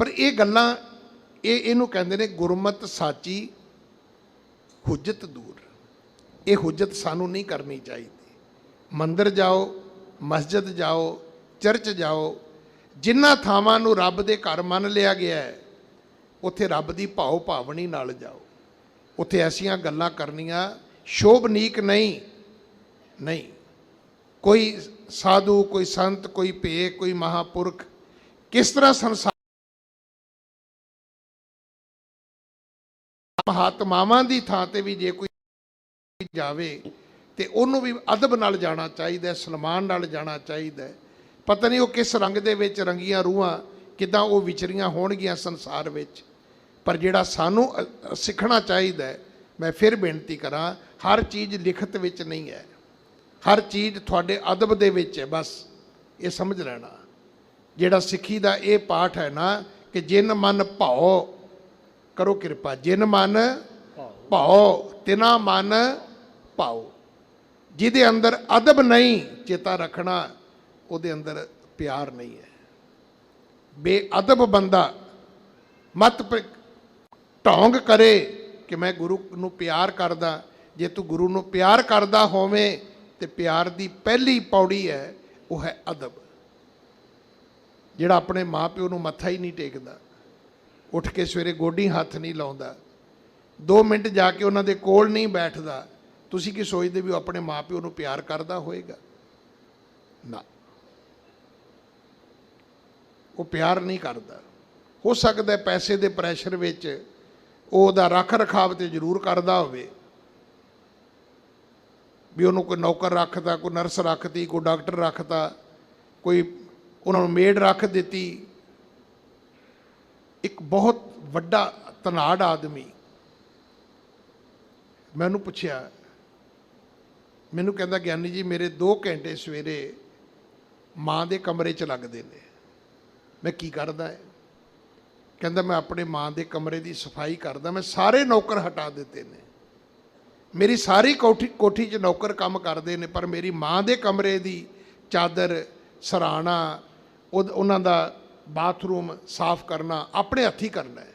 ਪਰ ਇਹ ਗੱਲਾਂ ਇਹਨੂੰ ਕਹਿੰਦੇ ਨੇ ਗੁਰਮਤ ਸਾਚੀ ਹੁਜਤ ਦੂਰ। ਇਹ ਹੁਜਤ ਸਾਨੂੰ ਨਹੀਂ ਕਰਨੀ ਚਾਹੀਦੀ। ਮੰਦਿਰ ਜਾਓ, ਮਸਜਿਦ ਜਾਓ, ਚਰਚ ਜਾਓ, ਜਿਨ੍ਹਾਂ ਥਾਵਾਂ ਨੂੰ ਰੱਬ ਦੇ ਘਰ ਮੰਨ ਲਿਆ ਗਿਆ ਹੈ, ਉੱਥੇ ਰੱਬ ਦੀ ਭਾਵ ਭਾਵਨੀ ਨਾਲ ਜਾਓ। ਉੱਥੇ ਐਸੀਆਂ ਗੱਲਾਂ ਕਰਨੀਆਂ ਸ਼ੋਭਨੀਕ ਨਹੀਂ। ਕੋਈ ਸਾਧੂ, ਕੋਈ ਸੰਤ, ਕੋਈ ਭੇ, ਕੋਈ ਮਹਾਪੁਰਖ ਕਿਸ ਤਰ੍ਹਾਂ ਸੰਸਾਰ ਮਹਾਤਮਾਵਾਂ ਦੀ ਥਾਂ ਤੇ ਵੀ ਜੇ ਕੋਈ ਜਾਵੇ ਤੇ ਉਹਨੂੰ ਵੀ ਅਦਬ ਨਾਲ ਜਾਣਾ ਚਾਹੀਦਾ, ਸਨਮਾਨ ਨਾਲ ਜਾਣਾ ਚਾਹੀਦਾ। ਪਤਾ ਨਹੀਂ ਉਹ ਕਿਸ ਰੰਗ ਦੇ ਵਿੱਚ ਰੰਗੀਆਂ ਰੂਹਾਂ ਕਿੱਦਾਂ ਉਹ ਵਿਚਰੀਆਂ ਹੋਣਗੀਆਂ ਸੰਸਾਰ ਵਿੱਚ। ਪਰ ਜਿਹੜਾ ਸਾਨੂੰ ਸਿੱਖਣਾ ਚਾਹੀਦਾ, ਮੈਂ ਫਿਰ ਬੇਨਤੀ ਕਰਾਂ, ਹਰ ਚੀਜ਼ ਲਿਖਤ ਵਿੱਚ ਨਹੀਂ ਹੈ, ਹਰ ਚੀਜ਼ ਤੁਹਾਡੇ ਅਦਬ ਦੇ ਵਿੱਚ ਹੈ। ਬਸ ਇਹ ਸਮਝ ਲੈਣਾ, ਜਿਹੜਾ ਸਿੱਖੀ ਦਾ ਇਹ ਪਾਠ ਹੈ ਨਾ ਕਿ ਜਿਨ ਮਨ ਭਾਉ ਕਰੋ ਕਿਰਪਾ, ਜਿਨ ਮਨ ਭਾਉ ਤਿਨਾ ਮਨ ਭਾਉ। ਜਿਹਦੇ ਅੰਦਰ ਅਦਬ ਨਹੀਂ, ਚੇਤਾ ਰੱਖਣਾ ਉਹਦੇ ਅੰਦਰ ਪਿਆਰ ਨਹੀਂ ਹੈ। ਬੇਅਦਬ ਬੰਦਾ ਮਤ ਢੌਂਗ ਕਰੇ ਕਿ ਮੈਂ ਗੁਰੂ ਨੂੰ ਪਿਆਰ ਕਰਦਾ। ਜੇ ਤੂੰ ਗੁਰੂ ਨੂੰ ਪਿਆਰ ਕਰਦਾ ਹੋਵੇਂ ਤੇ ਪਿਆਰ ਦੀ ਪਹਿਲੀ ਪੌੜੀ ਹੈ, ਉਹ ਹੈ ਅਦਬ। ਜਿਹੜਾ ਆਪਣੇ ਮਾਂ ਪਿਓ ਨੂੰ ਮੱਥਾ ਹੀ ਨਹੀਂ ਟੇਕਦਾ, ਉੱਠ ਕੇ ਸਵੇਰੇ ਗੋਡੀ ਹੱਥ ਨਹੀਂ ਲਾਉਂਦਾ, 2 ਮਿੰਟ ਜਾ ਕੇ ਉਹਨਾਂ ਦੇ ਕੋਲ ਨਹੀਂ ਬੈਠਦਾ, ਤੁਸੀਂ ਕੀ ਸੋਚਦੇ ਵੀ ਉਹ ਆਪਣੇ ਮਾਂ ਪਿਓ ਨੂੰ ਪਿਆਰ ਕਰਦਾ ਹੋਏਗਾ? ਨਾ, ਉਹ ਪਿਆਰ ਨਹੀਂ ਕਰਦਾ। ਹੋ ਸਕਦਾ ਪੈਸੇ ਦੇ ਪ੍ਰੈਸ਼ਰ ਵਿੱਚ ਉਹ ਉਹਦਾ ਰੱਖ ਰਖਾਵ ਤੇ ਜ਼ਰੂਰ ਕਰਦਾ ਹੋਵੇ, ਵੀ ਉਹਨੂੰ ਕੋਈ ਨੌਕਰ ਰੱਖਦਾ, ਕੋਈ ਨਰਸ ਰੱਖਤੀ, ਕੋਈ ਡਾਕਟਰ ਰੱਖਤਾ, ਕੋਈ ਉਹਨਾਂ ਨੂੰ ਮੇਡ ਰੱਖ ਦਿੱਤੀ। ਇੱਕ ਬਹੁਤ ਵੱਡਾ ਧਨਾੜ ਆਦਮੀ, ਮੈਂ ਉਹਨੂੰ ਪੁੱਛਿਆ, ਮੈਨੂੰ ਕਹਿੰਦਾ ਗਿਆਨੀ ਜੀ ਮੇਰੇ 2 ਘੰਟੇ ਸਵੇਰੇ ਮਾਂ ਦੇ ਕਮਰੇ 'ਚ ਲੱਗਦੇ ਨੇ। ਮੈਂ ਕੀ ਕਰਦਾ ਹੈ? ਕਹਿੰਦਾ ਮੈਂ ਆਪਣੇ ਮਾਂ ਦੇ ਕਮਰੇ ਦੀ ਸਫਾਈ ਕਰਦਾ। ਮੈਂ ਸਾਰੇ ਨੌਕਰ ਹਟਾ ਦਿੱਤੇ ਨੇ, ਮੇਰੀ ਸਾਰੀ ਕੋਠੀ 'ਚ ਨੌਕਰ ਕੰਮ ਕਰਦੇ ਨੇ, ਪਰ ਮੇਰੀ ਮਾਂ ਦੇ ਕਮਰੇ ਦੀ ਚਾਦਰ, ਸਰਾਣਾ, ਉਹਨਾਂ ਦਾ ਬਾਥਰੂਮ ਸਾਫ਼ ਕਰਨਾ ਆਪਣੇ ਹੱਥੀਂ ਕਰਨਾ ਹੈ,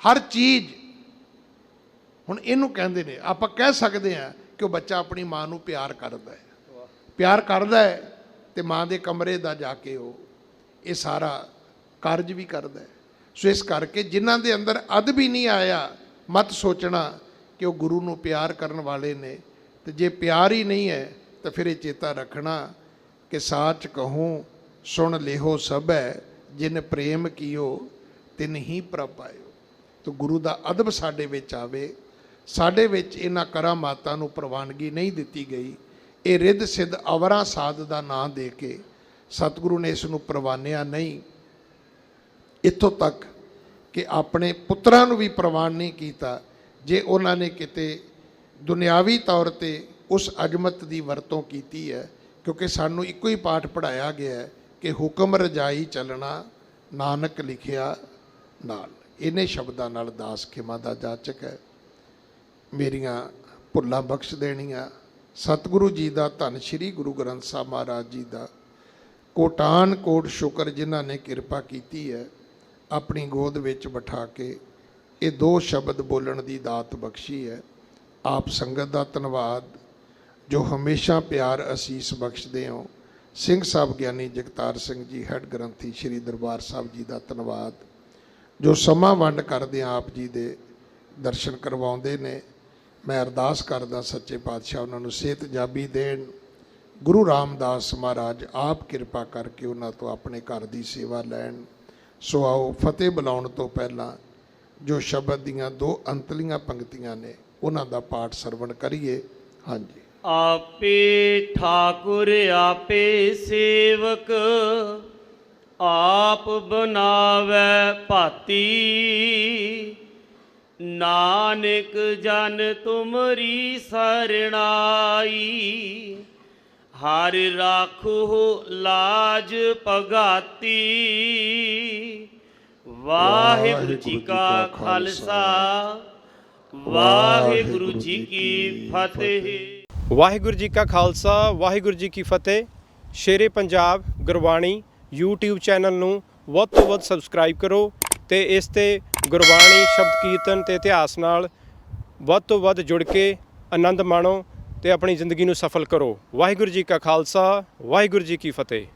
ਹਰ ਚੀਜ਼। ਹੁਣ ਇਹਨੂੰ ਕਹਿੰਦੇ ਨੇ, ਆਪਾਂ ਕਹਿ ਸਕਦੇ ਹਾਂ ਕਿ ਉਹ ਬੱਚਾ ਆਪਣੀ ਮਾਂ ਨੂੰ ਪਿਆਰ ਕਰਦਾ ਹੈ ਤੇ ਮਾਂ ਦੇ ਕਮਰੇ ਦਾ ਜਾ ਕੇ ਉਹ ਇਹ ਸਾਰਾ ਕਾਰਜ ਵੀ ਕਰਦਾ ਹੈ। ਸੋ ਇਸ ਕਰਕੇ ਜਿਨ੍ਹਾਂ ਦੇ ਅੰਦਰ ਅਦਬ ਹੀ ਨਹੀਂ ਆਇਆ, ਮਤ ਸੋਚਣਾ ਕਿ ਉਹ ਗੁਰੂ ਨੂੰ ਪਿਆਰ ਕਰਨ ਵਾਲੇ ਨੇ। ਤੇ ਜੇ ਪਿਆਰ ਹੀ ਨਹੀਂ ਹੈ ਤਾਂ ਫਿਰ ਇਹ ਚੇਤਾ ਰੱਖਣਾ ਕਿ ਸਾਚ ਕਹੂੰ ਸੁਣ ਲਿਹੋ ਸਭੈ ਜਿਨ ਪ੍ਰੇਮ ਕੀਓ ਤਿਨ ਹੀ ਪ੍ਰਭ ਪਾਇਓ। ਤੋ ਗੁਰੂ ਦਾ ਅਦਬ ਸਾਡੇ ਵਿੱਚ ਆਵੇ। ਸਾਡੇ ਵਿੱਚ ਇਹਨਾਂ ਕਰਾਮਾਤਾਂ ਨੂੰ ਪ੍ਰਵਾਨਗੀ ਨਹੀਂ ਦਿੱਤੀ ਗਈ। ਇਹ ਰਿੱਧ ਸਿੱਧ ਅਵਰਾ ਸਾਧ ਦਾ ਨਾਂ ਦੇ ਕੇ ਸਤਿਗੁਰੂ ਨੇ ਇਸ ਨੂੰ ਪ੍ਰਵਾਨਿਆ ਨਹੀਂ। ਇੱਥੋਂ ਤੱਕ ਕਿ ਆਪਣੇ ਪੁੱਤਰਾਂ ਨੂੰ ਵੀ ਪ੍ਰਵਾਨ ਨਹੀਂ ਕੀਤਾ ਜੇ ਉਹਨਾਂ ਨੇ ਕਿਤੇ ਦੁਨਿਆਵੀ ਤੌਰ 'ਤੇ ਉਸ ਅਜ਼ਮਤ ਦੀ ਵਰਤੋਂ ਕੀਤੀ ਹੈ। ਕਿਉਂਕਿ ਸਾਨੂੰ ਇੱਕੋ ਹੀ ਪਾਠ ਪੜ੍ਹਾਇਆ ਗਿਆ ਹੈ ਕਿ ਹੁਕਮ ਰਜਾਈ ਚੱਲਣਾ ਨਾਨਕ ਲਿਖਿਆ ਨਾਲ। ਇਹਨੇ ਸ਼ਬਦਾਂ ਨਾਲ ਦਾਸ ਖਿਮਾ ਦਾ ਜਾਚਕ ਹੈ। ਮੇਰੀਆਂ ਭੁੱਲਾਂ ਬਖਸ਼ ਦੇਣੀਆਂ। ਸਤਿਗੁਰੂ ਜੀ ਦਾ ਧੰਨ ਸ਼੍ਰੀ ਗੁਰੂ ਗ੍ਰੰਥ ਸਾਹਿਬ ਮਹਾਰਾਜ ਜੀ ਦਾ ਕੋਟਾਨ ਕੋਟ ਸ਼ੁਕਰ ਜਿਨ੍ਹਾਂ ਨੇ ਕਿਰਪਾ ਕੀਤੀ ਹੈ ਆਪਣੀ ਗੋਦ ਵਿੱਚ ਬਿਠਾ ਕੇ ਇਹ ਦੋ ਸ਼ਬਦ ਬੋਲਣ ਦੀ ਦਾਤ ਬਖਸ਼ੀ ਹੈ। ਆਪ ਸੰਗਤ ਦਾ ਧੰਨਵਾਦ ਜੋ ਹਮੇਸ਼ਾ ਪਿਆਰ ਅਸੀਸ ਬਖਸ਼ਦੇ ਹੋ। ਸਿੰਘ ਸਾਹਿਬ ਗਿਆਨੀ ਜਗਤਾਰ ਸਿੰਘ ਜੀ ਹੈਡ ਗ੍ਰੰਥੀ ਸ਼੍ਰੀ ਦਰਬਾਰ ਸਾਹਿਬ ਜੀ ਦਾ ਧੰਨਵਾਦ ਜੋ ਸਮਾਂ ਵੰਡ ਕਰਦੇ ਆਪ ਜੀ ਦੇ ਦਰਸ਼ਨ ਕਰਵਾਉਂਦੇ ਨੇ। ਮੈਂ ਅਰਦਾਸ ਕਰਦਾ ਸੱਚੇ ਪਾਤਸ਼ਾਹ ਉਹਨਾਂ ਨੂੰ ਸਿਹਤ ਜਾਬੀ ਦੇਣ। ਗੁਰੂ ਰਾਮਦਾਸ ਮਹਾਰਾਜ ਆਪ ਕਿਰਪਾ ਕਰਕੇ ਉਹਨਾਂ ਤੋਂ ਆਪਣੇ ਘਰ ਦੀ ਸੇਵਾ ਲੈਣ। ਸੋ ਆਓ ਫਤਿਹ ਬੁਲਾਉਣ ਤੋਂ ਪਹਿਲਾਂ ਜੋ ਸ਼ਬਦ ਦੀਆਂ ਦੋ ਅੰਤਲੀਆਂ ਪੰਕਤੀਆਂ ਨੇ ਉਹਨਾਂ ਦਾ ਪਾਠ ਸਰਵਣ ਕਰੀਏ। ਹਾਂਜੀ। ਆਪੇ ਠਾਕੁਰ ਆਪੇ ਸੇਵਕ ਆਪ ਬਨਾਵੈ ਭਾਤੀ। ਨਾਨਕ ਜਨ ਤੁਮਰੀ ਸਰਣਾਈ। ਹਰ ਰਾਖੋ ਲਾਜ ਪਗਾਤੀ। ਵਾਹਿਗੁਰੂ ਜੀ ਕਾ ਖਾਲਸਾ ਵਾਹਿਗੁਰੂ ਜੀ ਕੀ ਫਤਿਹ। ਵਾਹਿਗੁਰੂ ਜੀ ਕਾ ਖਾਲਸਾ ਵਾਹਿਗੁਰੂ ਜੀ ਕੀ ਫਤਿਹ। ਸ਼ੇਰੇ ਪੰਜਾਬ ਗੁਰਬਾਣੀ YouTube ਚੈਨਲ ਨੂੰ ਵੱਧ ਤੋਂ ਵੱਧ ਸਬਸਕ੍ਰਾਈਬ ਕਰੋ ਤੇ ਇਸ ਤੇ ਗੁਰਬਾਣੀ ਸ਼ਬਦ ਕੀਰਤਨ ਤੇ ਇਤਿਹਾਸ ਨਾਲ ਵੱਧ ਤੋਂ ਵੱਧ ਜੁੜ ਕੇ ਆਨੰਦ ਮਾਣੋ ਤੇ ਆਪਣੀ ਜ਼ਿੰਦਗੀ ਨੂੰ ਸਫਲ ਕਰੋ। ਵਾਹਿਗੁਰੂ ਜੀ ਕਾ ਖਾਲਸਾ ਵਾਹਿਗੁਰੂ ਜੀ ਕੀ ਫਤਿਹ।